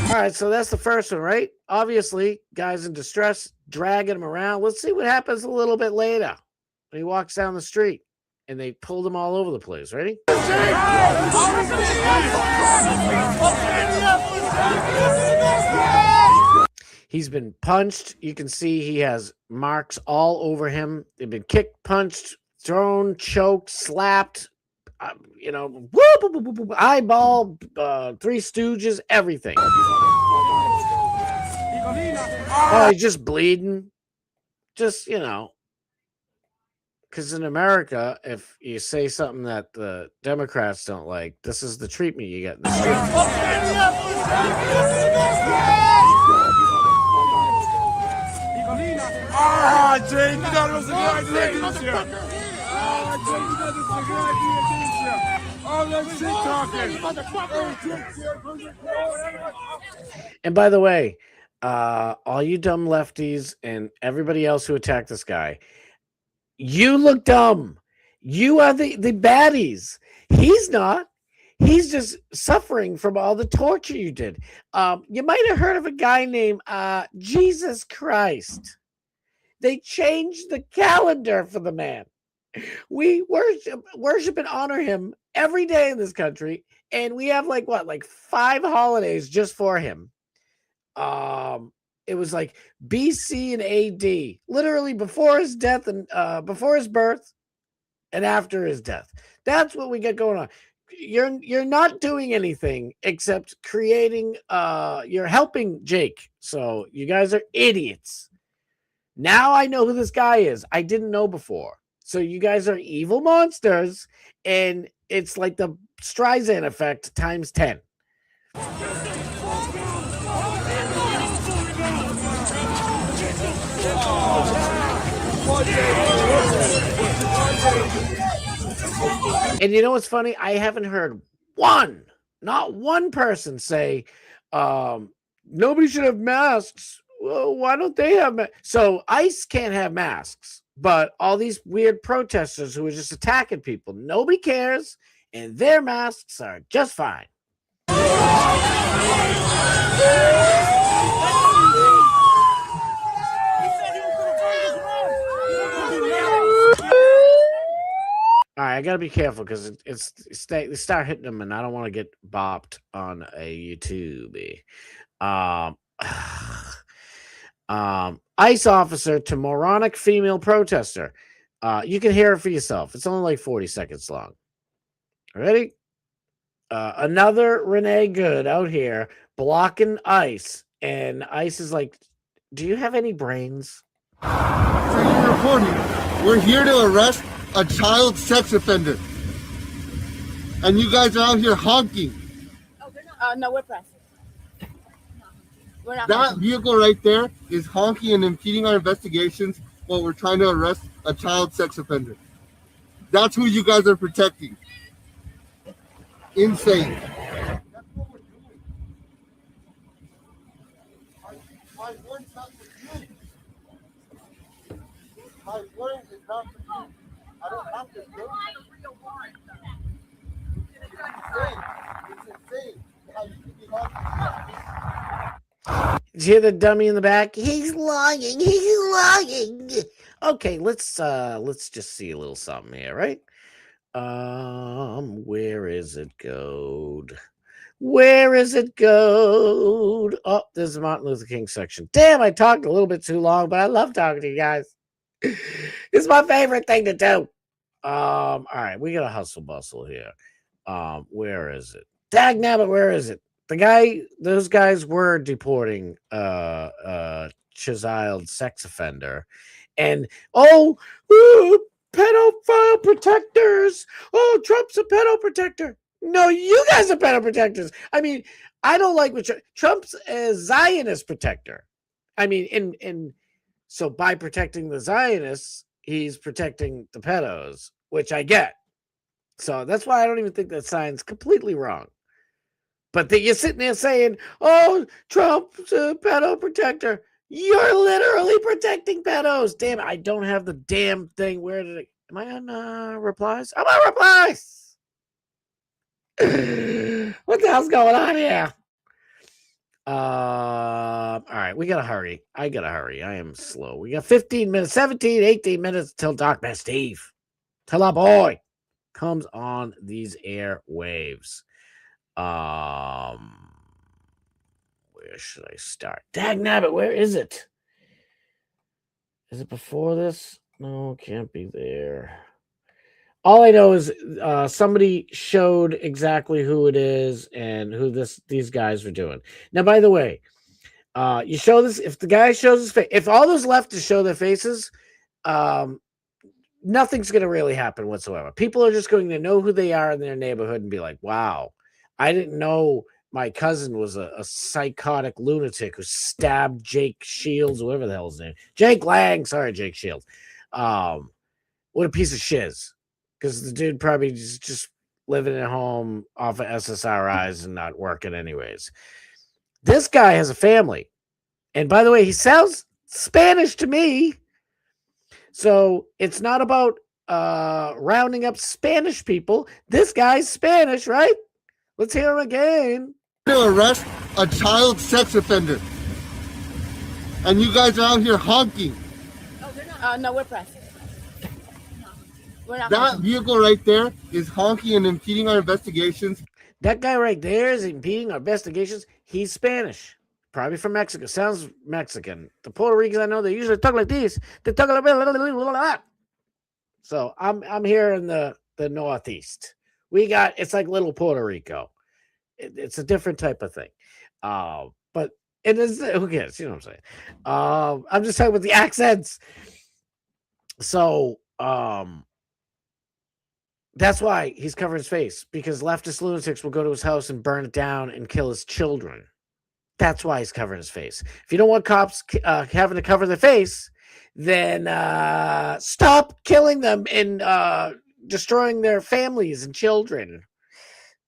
All right, so that's the first one, right? Obviously, guys in distress, dragging him around. Let's see what happens a little bit later when he walks down the street and they pulled him all over the place. Ready? He's been punched. You can see he has marks all over him. They've been kicked, punched, thrown, choked, slapped, eyeball, Three Stooges, everything. Oh, he's just bleeding. Just, because in America, if you say something that the Democrats don't like, this is the treatment you get in the street. Jake, you thought it was a good idea, didn't you? Jake, you thought this was a good idea, didn't you? Oh, that's shit talking. And by the way, all you dumb lefties and everybody else who attacked this guy, you look dumb. You are the baddies. He's not. He's just suffering from all the torture you did. You might have heard of a guy named Jesus Christ. They changed the calendar for the man. We worship and honor him every day in this country, and we have like 5 holidays just for him. It was like BC and AD, literally before his death and before his birth and after his death. That's what we got going on. You're not doing anything except creating you're helping Jake. So you guys are idiots. Now I know who this guy is. I didn't know before. So you guys are evil monsters, and it's like the Streisand effect times 10. And you know what's funny? I haven't heard not one person say, nobody should have masks. Well, why don't they have masks? So ICE can't have masks, but all these weird protesters who are just attacking people, nobody cares, and their masks are just fine. All right, I gotta be careful because they start hitting them, and I don't want to get bopped on a YouTube. ICE officer to moronic female protester. You can hear it for yourself. It's only like 40 seconds long. Ready? Another Renee Good out here blocking Ice, and Ice is like, "Do you have any brains?" For your reporting, we're here to arrest a child sex offender. And you guys are out here honking. No, we're pressing. We're not. That vehicle right there is honking and impeding our investigations while we're trying to arrest a child sex offender. That's who you guys are protecting. Insane. That's what we're doing. My warrant's not for you. My warrant is not for you. I don't have to do it. It's insane. How you can be honking. Did you hear the dummy in the back? He's lying. He's lying. Okay, let's just see a little something here, right? Where is it, Gold? Where is it, Gold? Oh, there's the Martin Luther King section. Damn, I talked a little bit too long, but I love talking to you guys. It's my favorite thing to do. All right, we got a hustle bustle here. Where is it? Dagnabbit, where is it? Those guys were deporting child sex offender, and pedophile protectors. Oh, Trump's a pedo protector. No, you guys are pedo protectors. I mean, I don't like what Trump's a Zionist protector. I mean, so by protecting the Zionists, he's protecting the pedos, which I get. So that's why I don't even think that sign's completely wrong. But you're sitting there saying, "Oh, Trump's a pedo protector." You're literally protecting pedos. Damn it, I don't have the damn thing. Where did it? Am I on replies? I'm on replies. What the hell's going on here? All right, we gotta hurry. I gotta hurry. I am slow. We got 15 minutes, 17, 18 minutes till Darkman Steve, till our boy comes on these airwaves. Where should I start? Dagnabbit, where is it? Is it before this? No, can't be there. All I know is somebody showed exactly who it is and who these guys were doing. Now, by the way, you show this, if the guy shows his face, if all those leftists show their faces, nothing's going to really happen whatsoever. People are just going to know who they are in their neighborhood and be like, wow, I didn't know my cousin was a psychotic lunatic who stabbed Jake Shields, whatever the hell his name. Jake Lang. Sorry, Jake Shields. What a piece of shiz. Because the dude probably just living at home off of SSRIs and not working anyways. This guy has a family. And by the way, he sounds Spanish to me. So it's not about rounding up Spanish people. This guy's Spanish, right? Let's hear him again. To arrest a child sex offender. And you guys are out here honking. No, we're pressing. We're not. That vehicle right there is honking and impeding our investigations. That guy right there is impeding our investigations. He's Spanish. Probably from Mexico. Sounds Mexican. The Puerto Ricans, I know, they usually talk like this. They talk like that. So I'm here in the Northeast. It's like little Puerto Rico. It's a different type of thing. But it is, who cares? You know what I'm saying? I'm just talking about the accents. So that's why he's covering his face, because leftist lunatics will go to his house and burn it down and kill his children. That's why he's covering his face. If you don't want cops having to cover their face, then stop killing them and destroying their families and children.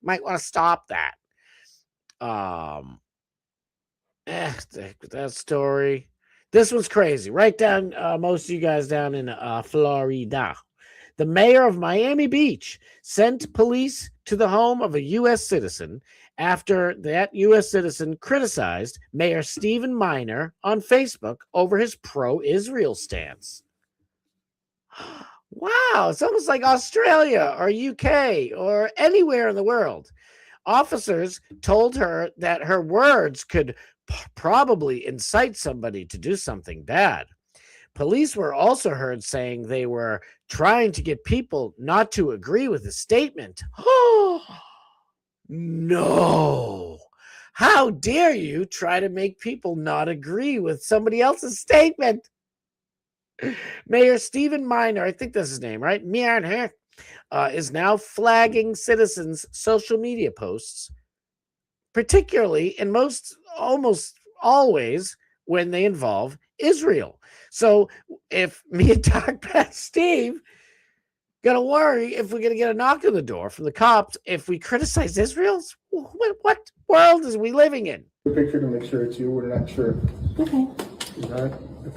Might want to stop that. That story. This one's crazy. Right down, most of you guys down in Florida. The mayor of Miami Beach sent police to the home of a U.S. citizen after that U.S. citizen criticized Mayor Stephen Miner on Facebook over his pro-Israel stance. Wow, it's almost like Australia or UK or anywhere in the world. Officers told her that her words could probably incite somebody to do something bad. Police were also heard saying they were trying to get people not to agree with the statement. No. How dare you try to make people not agree with somebody else's statement? Mayor Stephen Miner, I think that's his name, right? Miner, is now flagging citizens' social media posts, particularly and almost always when they involve Israel. So if me and Doc Pat Steve gonna worry if we're gonna get a knock on the door from the cops if we criticize Israel's, what world is we living in? The picture to make sure it's you. We're not sure. Okay.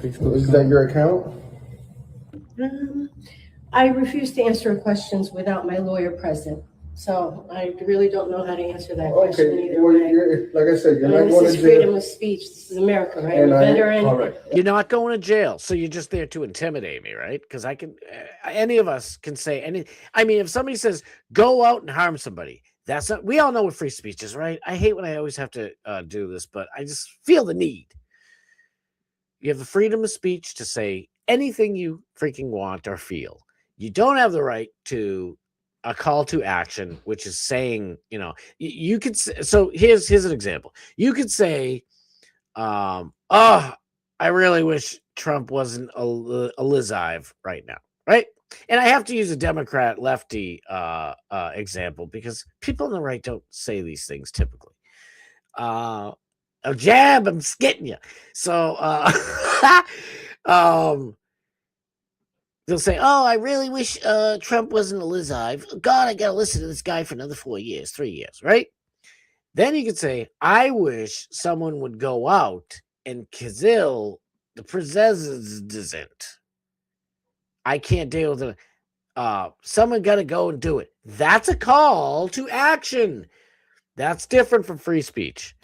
Is that your account? I refuse to answer questions without my lawyer present. So I really don't know how to answer that question Okay. either Well, way. like I said, you're not And going this to is freedom jail. of speech. This is America, right? And I'm a I- veteran. You're not going to jail, so you're just there to intimidate me, right? Because I can, any of us can say any. I mean, if somebody says go out and harm somebody, that's not. We all know what free speech is, right? I hate when I always have to do this, but I just feel the need. You have the freedom of speech to say anything you freaking want or feel. You don't have the right to a call to action, which is saying, you could say, so here's an example. You could say, oh, I really wish Trump wasn't a Lizive right now, right? And I have to use a Democrat lefty example because people on the right don't say these things typically. A jab, I'm skitting you. So they'll say, oh, I really wish Trump wasn't a Lizive. God, I got to listen to this guy for another 4 years, 3 years, right? Then you could say, I wish someone would go out and kill the president. I can't deal with it. Someone got to go and do it. That's a call to action. That's different from free speech.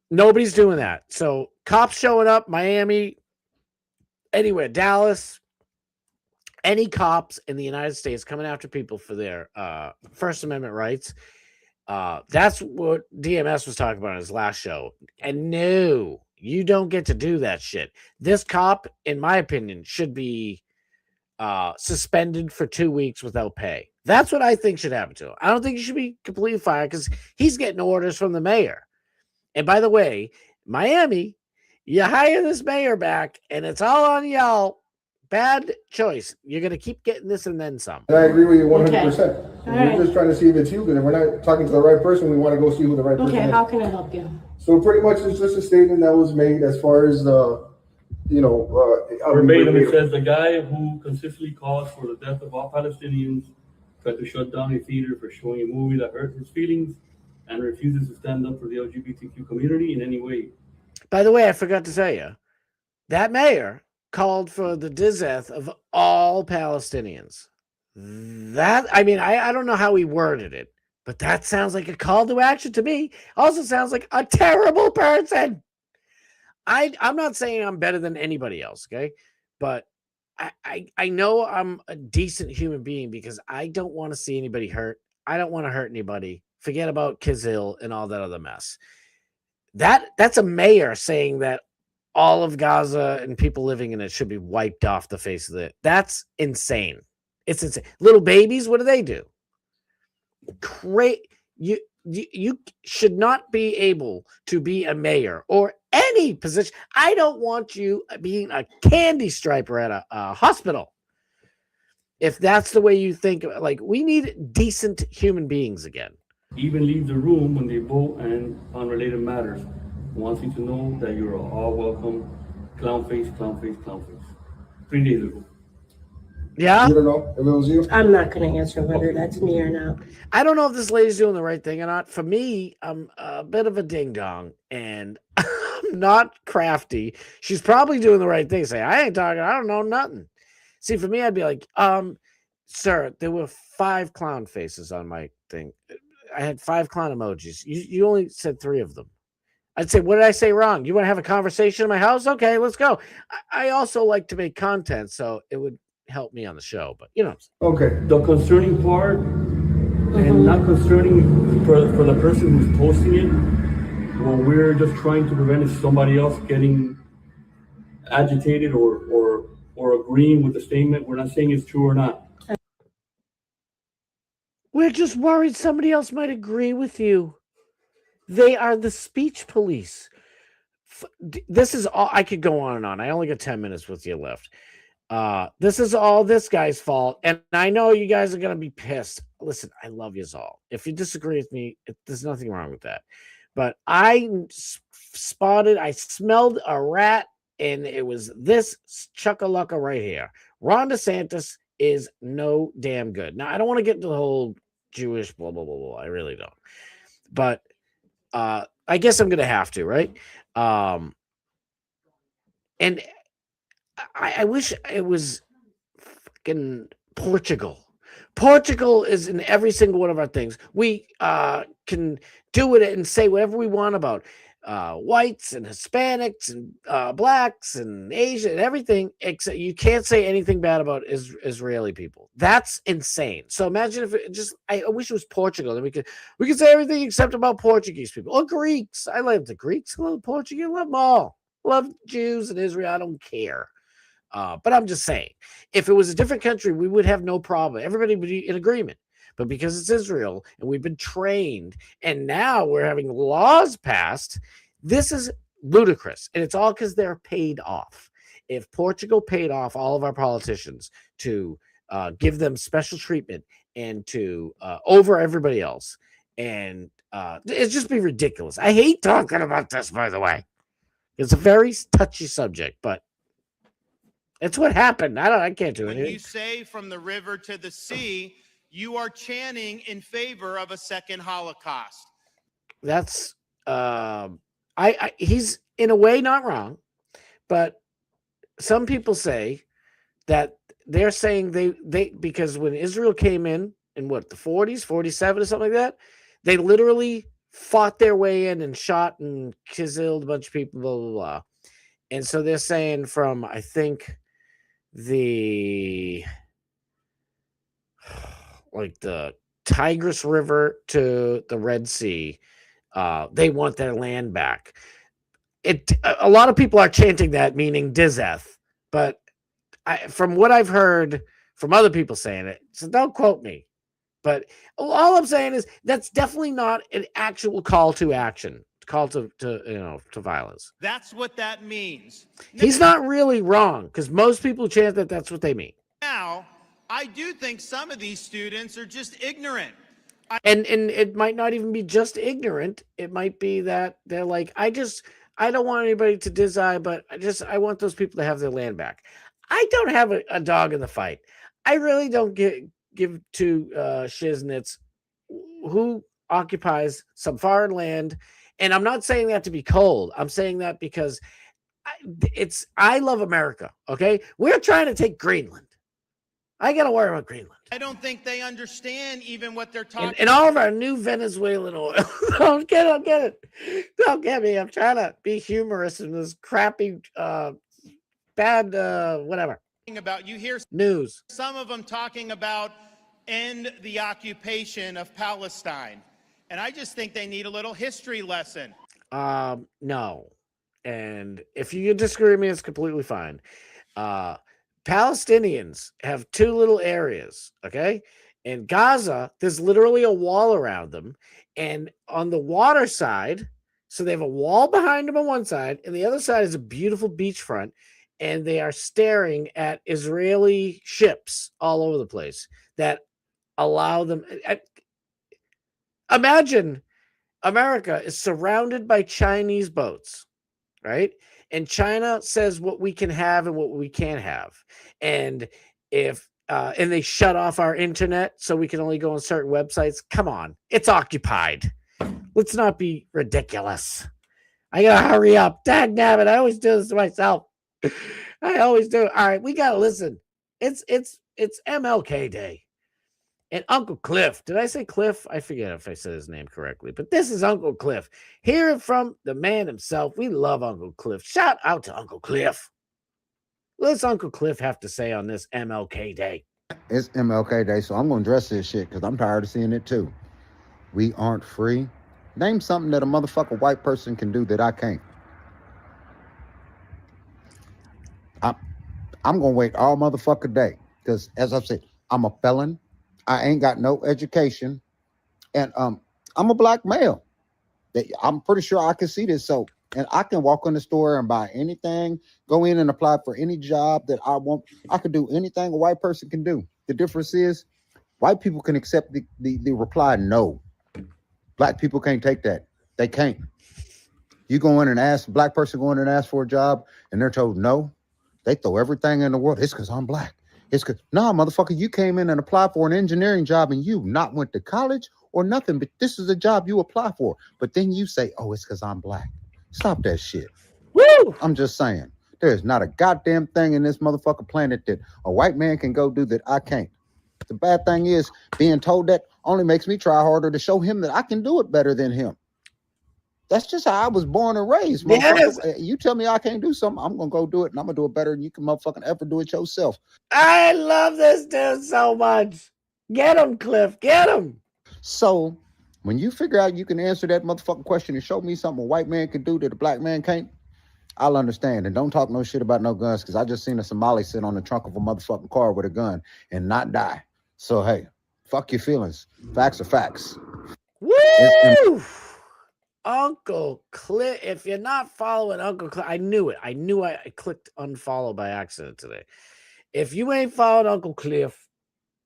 Nobody's doing that. So cops showing up, Miami, anywhere, Dallas, any cops in the United States coming after people for their First Amendment rights. That's what DMS was talking about in his last show. And no, you don't get to do that shit. This cop, in my opinion, should be suspended for 2 weeks without pay. That's what I think should happen to him. I don't think he should be completely fired because he's getting orders from the mayor. And by the way, Miami, you hire this mayor back and it's all on y'all. Bad choice. You're going to keep getting this and then some. And I agree with you 100%. Okay. We're Alright. just trying to see if it's you, because if we're not talking to the right person, we want to go see who the right person Okay, is. how can I help you? So pretty much it's just a statement that was made as far as verbatim, it says the guy who consistently calls for the death of all Palestinians tried to shut down a theater for showing a movie that hurt his feelings and refuses to stand up for the LGBTQ community in any way. By the way, I forgot to tell you, that mayor called for the death of all Palestinians. I don't know how he worded it, but that sounds like a call to action to me. Also sounds like a terrible person. I'm not saying I'm better than anybody else, okay? But I know I'm a decent human being because I don't want to see anybody hurt. I don't want to hurt anybody. Forget about Kizil and all that other mess. That's a mayor saying that all of Gaza and people living in it should be wiped off the face of it. That's insane. It's insane. Little babies, what do? You should not be able to be a mayor or any position. I don't want you being a candy striper at a hospital. If that's the way you think, like, we need decent human beings again. Even leave the room when they vote and on related matters. Wants you to know that you're all welcome. Clown face, clown face, clown face. 3 days ago. Yeah? You don't know if it was you? I'm not going to answer whether that's me or not. I don't know if this lady's doing the right thing or not. For me, I'm a bit of a ding-dong, and I'm not crafty. She's probably doing the right thing. Say, I ain't talking. I don't know nothing. See, for me, I'd be like, sir, there were 5 clown faces on my thing. I had 5 clown emojis. You only said 3 of them. I'd say, what did I say wrong? You want to have a conversation in my house? Okay, let's go. I also like to make content, so it would help me on the show, but Okay. The concerning part, and not concerning for the person who's posting it, what we're just trying to prevent is somebody else getting agitated or agreeing with the statement. We're not saying it's true or not. We're just worried somebody else might agree with you. They are the speech police. This is all. I could go on and on. I only got 10 minutes with you left. This is all this guy's fault. And I know you guys are going to be pissed. Listen, I love you all. If you disagree with me, there's nothing wrong with that. But I smelled a rat, and it was this chuckalaka right here. Ron DeSantis is no damn good. Now, I don't want to get into the whole Jewish blah, blah, blah, blah. I really don't. But I guess I'm going to have to, right? And I wish it was fucking Portugal. Portugal is in every single one of our things. We can do it and say whatever we want about whites and Hispanics and blacks and Asian and everything, except you can't say anything bad about Israeli people. That's insane. So imagine if it just, I wish it was Portugal. Then we could say everything except about Portuguese people or Greeks. I love the Greeks. I love Portuguese. I love them all. Love Jews and Israel. I don't care. But I'm just saying, if it was a different country, we would have no problem. Everybody would be in agreement. But because it's Israel and we've been trained and now we're having laws passed, this is ludicrous. And it's all because they're paid off. If Portugal paid off all of our politicians to give them special treatment and to over everybody else, and it'd just be ridiculous. I hate talking about this, by the way. It's a very touchy subject, but it's what happened. I can't do anything. When you say from the river to the sea, you are chanting in favor of a second Holocaust. That's he's in a way not wrong, but some people say that they're saying they because when Israel came in what, the 40s, 47 or something like that, they literally fought their way in and shot and killed a bunch of people, blah, blah, blah. And so they're saying from, I think, the Tigris River to the Red Sea, they want their land back. A lot of people are chanting that, meaning Dizeth, but from what I've heard from other people saying it, so don't quote me, but all I'm saying is that's definitely not an actual call to action, call to violence. That's what that means. He's not really wrong, because most people chant that that's what they mean. Now, I do think some of these students are just ignorant. And it might not even be just ignorant. It might be that they're like, I don't want anybody to dizzy, but I want those people to have their land back. I don't have a dog in the fight. I really don't give two shiznits who occupies some foreign land. And I'm not saying that to be cold. I'm saying that because I love America. Okay, we're trying to take Greenland. I got to worry about Greenland. I don't think they understand even what they're talking and all of our new Venezuelan oil. Don't get it. Don't get me. I'm trying to be humorous in this crappy, bad, whatever. About. You hear news. Some of them talking about end the occupation of Palestine. And I just think they need a little history lesson. No. And if you disagree with me, it's completely fine. Palestinians have two little areas, okay? In Gaza, there's literally a wall around them. And on the water side, so they have a wall behind them on one side, and the other side is a beautiful beachfront, and they are staring at Israeli ships all over the place that allow them. Imagine America is surrounded by Chinese boats, right? And China says what we can have and what we can't have. And if and they shut off our internet so we can only go on certain websites. Come on, it's occupied. Let's not be ridiculous. I gotta hurry up. Dag nabbit, I always do this to myself. I always do. All right, we gotta listen. It's MLK Day. And Uncle Cliff, did I say Cliff? I forget if I said his name correctly, but this is Uncle Cliff. Hear it from the man himself. We love Uncle Cliff. Shout out to Uncle Cliff. What's Uncle Cliff have to say on this MLK Day? It's MLK Day, so I'm going to address this shit because I'm tired of seeing it too. We aren't free. Name something that a motherfucker white person can do that I can't. I'm going to wait all motherfucker day because, as I've said, I'm a felon. I ain't got no education, and I'm a black male. I'm pretty sure I can see this. So, and I can walk in the store and buy anything, go in and apply for any job that I want. I can do anything a white person can do. The difference is white people can accept the reply no. Black people can't take that. They can't. You go in and ask, black person go in and ask for a job and they're told no. They throw everything in the world. It's because I'm black. It's because, no, motherfucker, you came in and applied for an engineering job and you not went to college or nothing, but this is a job you apply for. But then you say, oh, it's because I'm black. Stop that shit. Woo! I'm just saying, there's not a goddamn thing in this motherfucker planet that a white man can go do that I can't. The bad thing is being told that only makes me try harder to show him that I can do it better than him. That's just how I was born and raised, motherfucker. Yes. You tell me I can't do something, I'm going to go do it, and I'm going to do it better than you can motherfucking ever do it yourself. I love this dude so much. Get him, Cliff. Get him. So when you figure out you can answer that motherfucking question and show me something a white man can do that a black man can't, I'll understand. And don't talk no shit about no guns, because I just seen a Somali sit on the trunk of a motherfucking car with a gun and not die. So, hey, fuck your feelings. Facts are facts. Woo! Uncle Cliff, if you're not following Uncle Cliff, I knew it. I knew I clicked unfollow by accident today. If you ain't followed Uncle Cliff,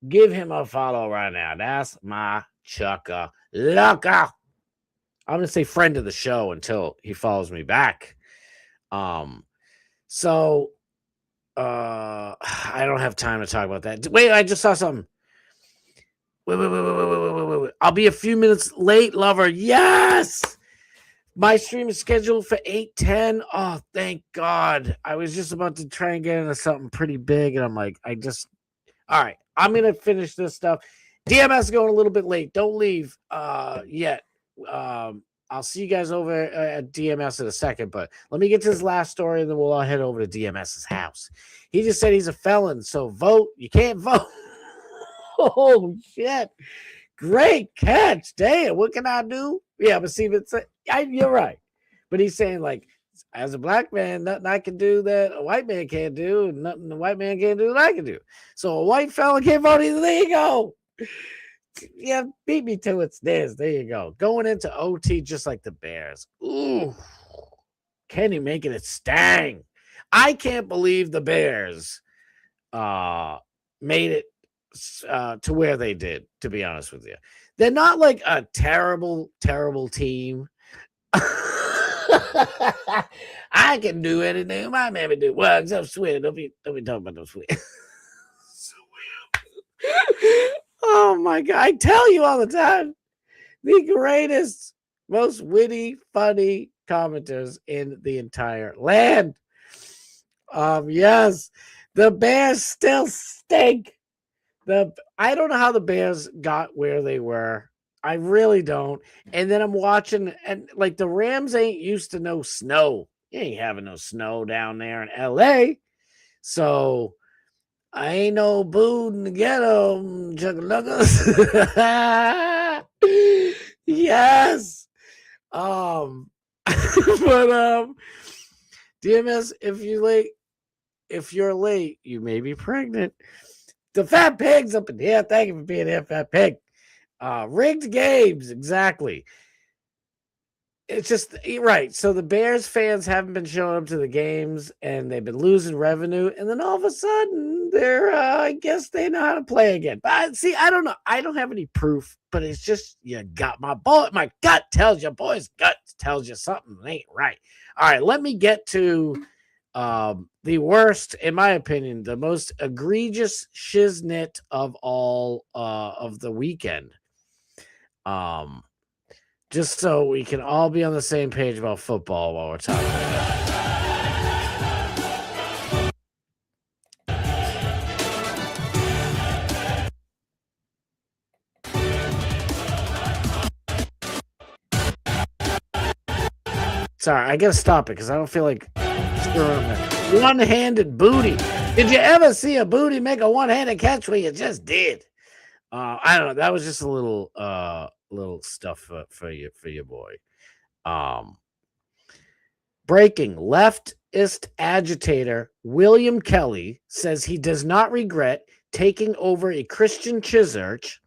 give him a follow right now. That's my chucka lucka. I'm gonna say friend of the show until he follows me back. So I don't have time to talk about that. Wait, I just saw something. Wait. I'll be a few minutes late, lover. Yes. My stream is scheduled for 8:10. Oh, thank God. I was just about to try and get into something pretty big, and I'm like, all right, I'm going to finish this stuff. DMS is going a little bit late. Don't leave yet. I'll see you guys over at DMS in a second, but let me get to this last story, and then we'll all head over to DMS's house. He just said he's a felon, so vote. You can't vote. Oh, shit. Great catch. Damn, what can I do? Yeah, but see, you're right. But he's saying, like, as a black man, nothing I can do that a white man can't do, and nothing the white man can't do that I can do. So a white fella can't vote either. There you go. Yeah, beat me to it. There you go. Going into OT just like the Bears. Ooh. Kenny making it stang. I can't believe the Bears made it to where they did, to be honest with you. They're not like a terrible team. I can do anything my mammy do. Well, except swear. Don't be talking about no swear. Oh my God. I tell you all the time. The greatest, most witty, funny commenters in the entire land. Yes. The Bears still stink. I don't know how the Bears got where they were. I really don't. And then I'm watching, and like the Rams ain't used to no snow. You ain't having no snow down there in LA. So I ain't no booing to get them, chugga-luggas. Yes. But DMS, if you're late, you may be pregnant. The fat pig's up in here. Thank you for being here, fat pig. Rigged games, exactly. It's just right. So the Bears fans haven't been showing up to the games, and they've been losing revenue. And then all of a sudden, they're I guess they know how to play again. But see, I don't know. I don't have any proof, but it's just you got my gut tells you, boy's gut tells you something ain't right. All right, let me get to the worst, in my opinion, the most egregious shiznit of all of the weekend. Just so we can all be on the same page about football while we're talking about it. Sorry, I gotta stop it because I don't feel like one-handed booty. Did you ever see a booty make a one-handed catch? Well, you just did. I don't know. That was just a little stuff for your boy. Breaking: leftist agitator William Kelly says he does not regret taking over a Christian church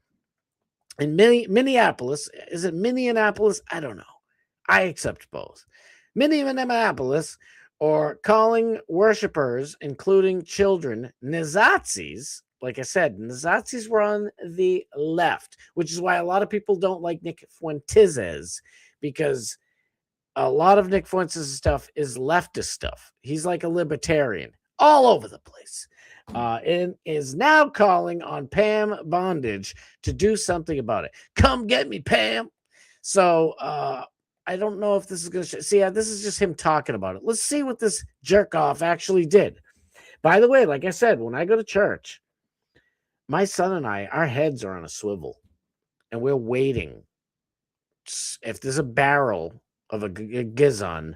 in Minneapolis. Is it Minneapolis? I don't know. I accept both. Minneapolis, or calling worshipers, including children, Nazis. Like I said, Nazis were on the left, which is why a lot of people don't like Nick Fuentes, because a lot of Nick Fuentes' stuff is leftist stuff. He's like a libertarian all over the place. And is now calling on Pam Bondage to do something about it. Come get me, Pam. So I don't know if this is going to see. This is just him talking about it. Let's see what this jerk off actually did. By the way, like I said, when I go to church, my son and I, our heads are on a swivel, and we're waiting. If there's a barrel of a gizon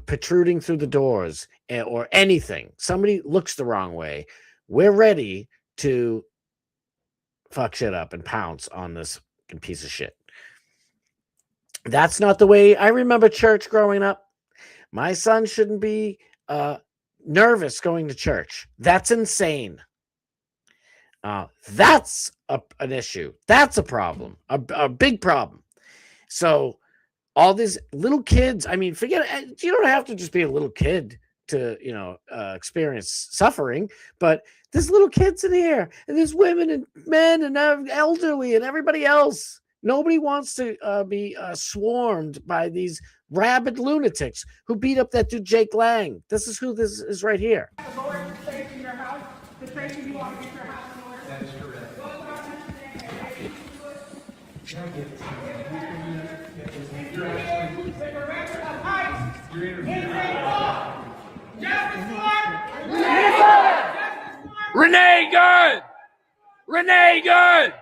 protruding through the doors or anything, somebody looks the wrong way, we're ready to fuck shit up and pounce on this piece of shit. That's not the way I remember church growing up. My son shouldn't be nervous going to church. That's insane. That's an issue. That's a problem, a big problem. So all these little kids, I mean, forget it. You don't have to just be a little kid to, experience suffering, but there's little kids in here, and there's women and men and elderly and everybody else. Nobody wants to be swarmed by these rabid lunatics who beat up that dude Jake Lang. This is who this is right here. The Lord says in your house, the things you want to get your house in order. That is correct. Renee Good! Renee Good!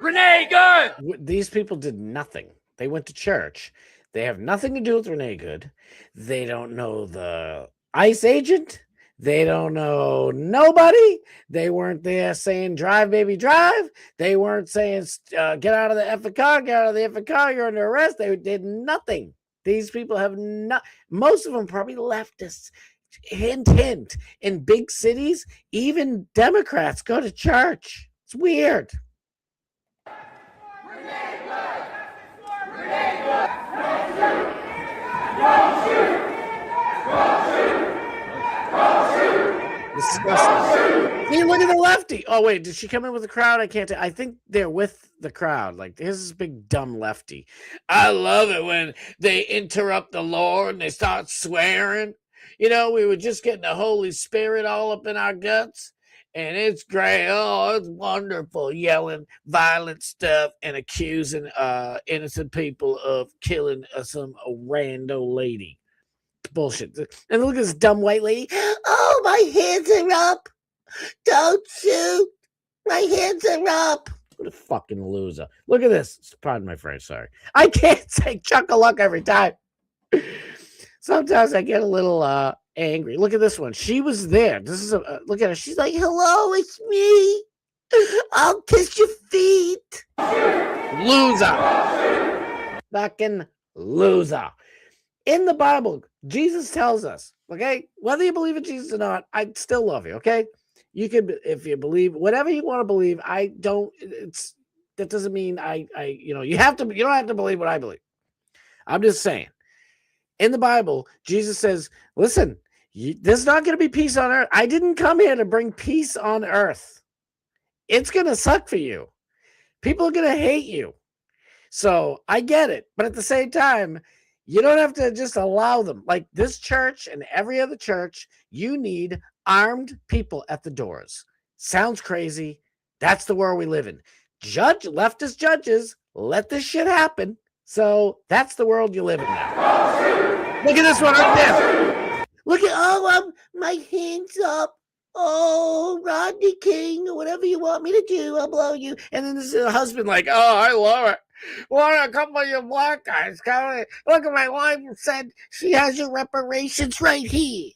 Renee Good! These people did nothing. They went to church. They have nothing to do with Renee Good. They don't know the ICE agent. They don't know nobody. They weren't there saying, drive, baby, drive. They weren't saying, get out of the effing car, get out of the effing car, you're under arrest. They did nothing. These people have not, most of them probably leftists. Hint, hint. In big cities, even Democrats go to church. It's weird. Disgusting. See, look at the lefty. Oh, wait, did she come in with the crowd? I can't tell. I think they're with the crowd. Like, here's this big dumb lefty. I love it when they interrupt the Lord and they start swearing. We were just getting the Holy Spirit all up in our guts. And it's great. Oh, it's wonderful. Yelling violent stuff and accusing innocent people of killing some rando lady. Bullshit. And look at this dumb white lady. Oh, my hands are up. Don't shoot. My hands are up. What a fucking loser. Look at this. Pardon my French, sorry. I can't say chuck-a-luck every time. Sometimes I get a little angry. Look at this one. She was there. This is look at her. She's like, hello, it's me. I'll kiss your feet. Loser. Fucking loser. In the Bible, Jesus tells us, okay, whether you believe in Jesus or not, I still love you, okay? You can, if you believe whatever you want to believe. I don't. That doesn't mean you don't have to believe what I believe. I'm just saying. In the Bible, Jesus says, listen, there's not going to be peace on earth. I didn't come here to bring peace on earth. It's going to suck for you. People are going to hate you. So I get it. But at the same time, you don't have to just allow them. Like this church and every other church, you need armed people at the doors. Sounds crazy. That's the world we live in. Leftist judges let this shit happen. So that's the world you live in now. Look at this one right there. Look at, my hands up. Oh, Rodney King, or whatever you want me to do, I'll blow you. And then this husband like, oh, I love it. What a couple of you black guys. Look at my wife said she has your reparations right here.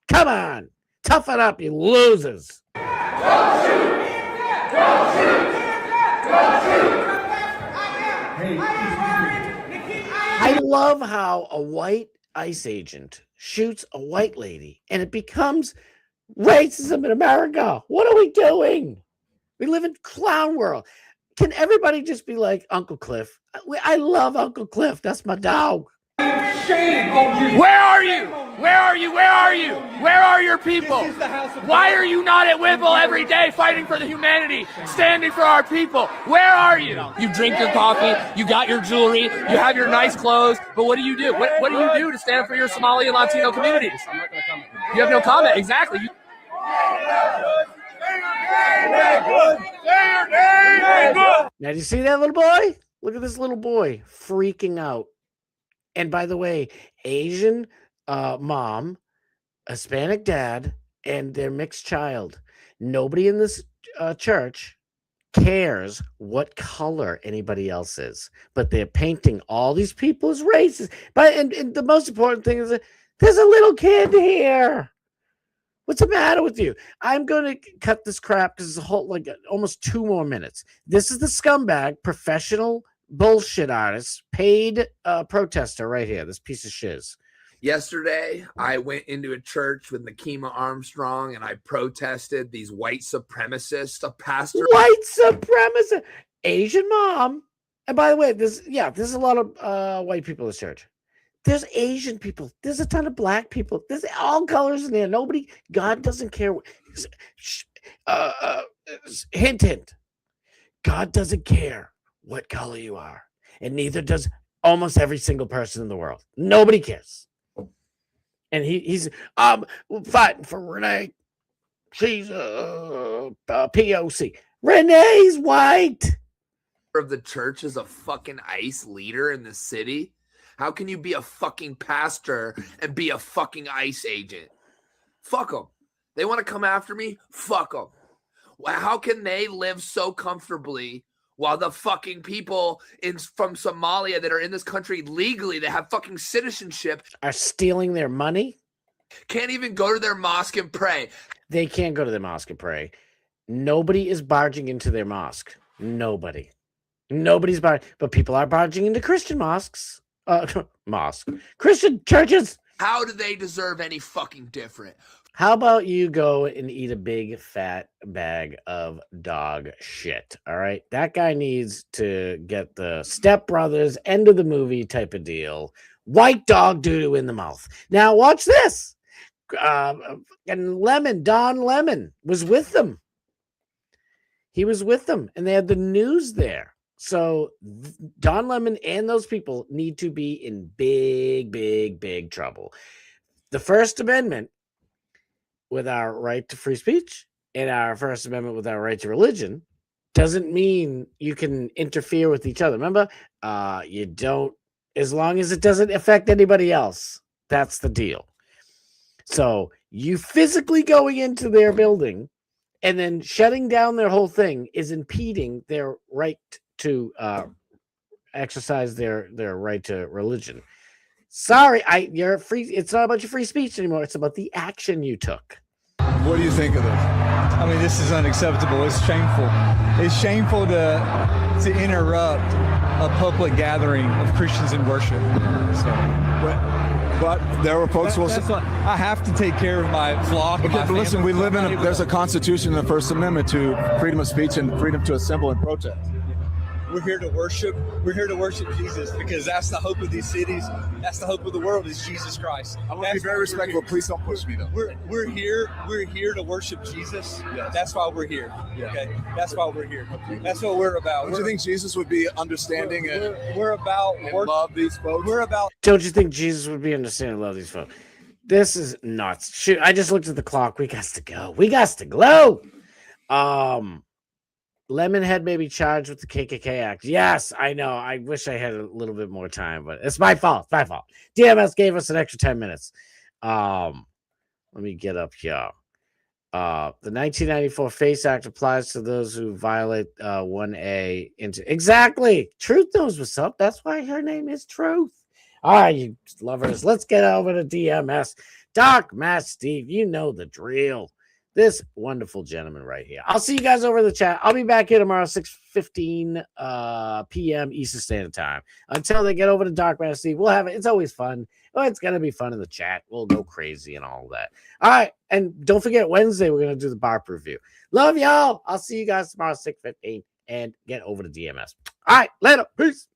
Come on. Toughen up, you losers. Don't shoot. Don't shoot. Don't shoot. I love how a white ICE agent shoots a white lady and it becomes Racism in America. What are we doing? We live in clown world. Can everybody just be like Uncle Cliff? I love Uncle Cliff. That's my dog. Where are you? Where are you? Where are you? Where are your people? Why are you not at Whipple every day fighting for the humanity, standing for our people? Where are you? You drink your coffee, you got your jewelry, you have your nice clothes, but what do you do? What do you do to stand for your Somali and Latino communities? I'm not going to comment. You have no comment. Exactly. Now, do you see that little boy? Look at this little boy freaking out. And by the way, Asian mom, Hispanic dad, and their mixed child. Nobody in this church cares what color anybody else is, but they're painting all these people as racist. But and the most important thing is that there's a little kid here. What's the matter with you? I'm going to cut this crap because it's a whole almost 2 more minutes. This is the scumbag, professional bullshit artist, paid protester right here. This piece of shiz. Yesterday, I went into a church with Nakima Armstrong and I protested these white supremacists, a pastor. White supremacist, Asian mom. And by the way, there's a lot of white people in this church. There's Asian people. There's a ton of black people. There's all colors in there. Nobody, God doesn't care. Hint, hint. God doesn't care what color you are. And neither does almost every single person in the world. Nobody cares. And he's fighting for Renee. She's POC. Renee's white. Of the church is a fucking ICE leader in the city. How can you be a fucking pastor and be a fucking ICE agent? Fuck them. They want to come after me? Fuck them. How can they live so comfortably while the fucking people from Somalia that are in this country legally, that have fucking citizenship, are stealing their money? Can't even go to their mosque and pray. They can't go to their mosque and pray. Nobody is barging into their mosque. Nobody. Nobody's barging. But people are barging into Christian mosques. Christian churches. How do they deserve any fucking different? How about you go and eat a big fat bag of dog shit? All right. That guy needs to get the Step Brothers end of the movie type of deal. White dog doo-doo in the mouth. Now watch this. And Don Lemon was with them. He was with them and they had the news there. So Don Lemon and those people need to be in big, big, big trouble. The First Amendment with our right to free speech and our First Amendment with our right to religion doesn't mean you can interfere with each other. Remember, you don't, as long as it doesn't affect anybody else. That's the deal. So you physically going into their building and then shutting down their whole thing is impeding their right to exercise their right to religion. Sorry, you're free. It's not about your free speech anymore. It's about the action you took. What do you think of this? I mean, this is unacceptable. It's shameful. It's shameful to interrupt a public gathering of Christians in worship. So, but there were folks. I have to take care of my flock. Okay, but listen, we live in there's a Constitution and the First Amendment to freedom of speech and freedom to assemble and protest. We're here to worship. We're here to worship Jesus because that's the hope of these cities. That's the hope of the world is Jesus Christ. I want to be very respectful. Please don't push me though. We're here to worship Jesus. Yes. That's why we're here. Yeah. Okay. That's why we're here. That's what we're about. Don't you think Jesus would be understanding we're about and love these folks? We're about. Don't you think Jesus would be understanding and love these folks? This is nuts. Shoot, I just looked at the clock. We got to go. We got to go. Lemonhead may be charged with the KKK Act. Yes, I know. I wish I had a little bit more time, but it's my fault. My fault. DMS gave us an extra 10 minutes. Let me get up here. The 1994 FACE Act applies to those who violate 1A into exactly. Truth knows what's up. That's why her name is Truth. All right, you lovers. Let's get over to DMS. Doc, Matt, Steve, you know the drill. this wonderful gentleman right here. I'll see you guys over in the chat. I'll be back here tomorrow, 6:15 p.m. Eastern Standard Time. Until they get over to Dark Matter Steve, we'll have it. It's always fun. Well, it's gonna be fun in the chat. We'll go crazy and all that. All right, and don't forget Wednesday we're gonna do the bar review. Love y'all. I'll see you guys tomorrow, 6:15, and get over to DMS. All right, later. Peace.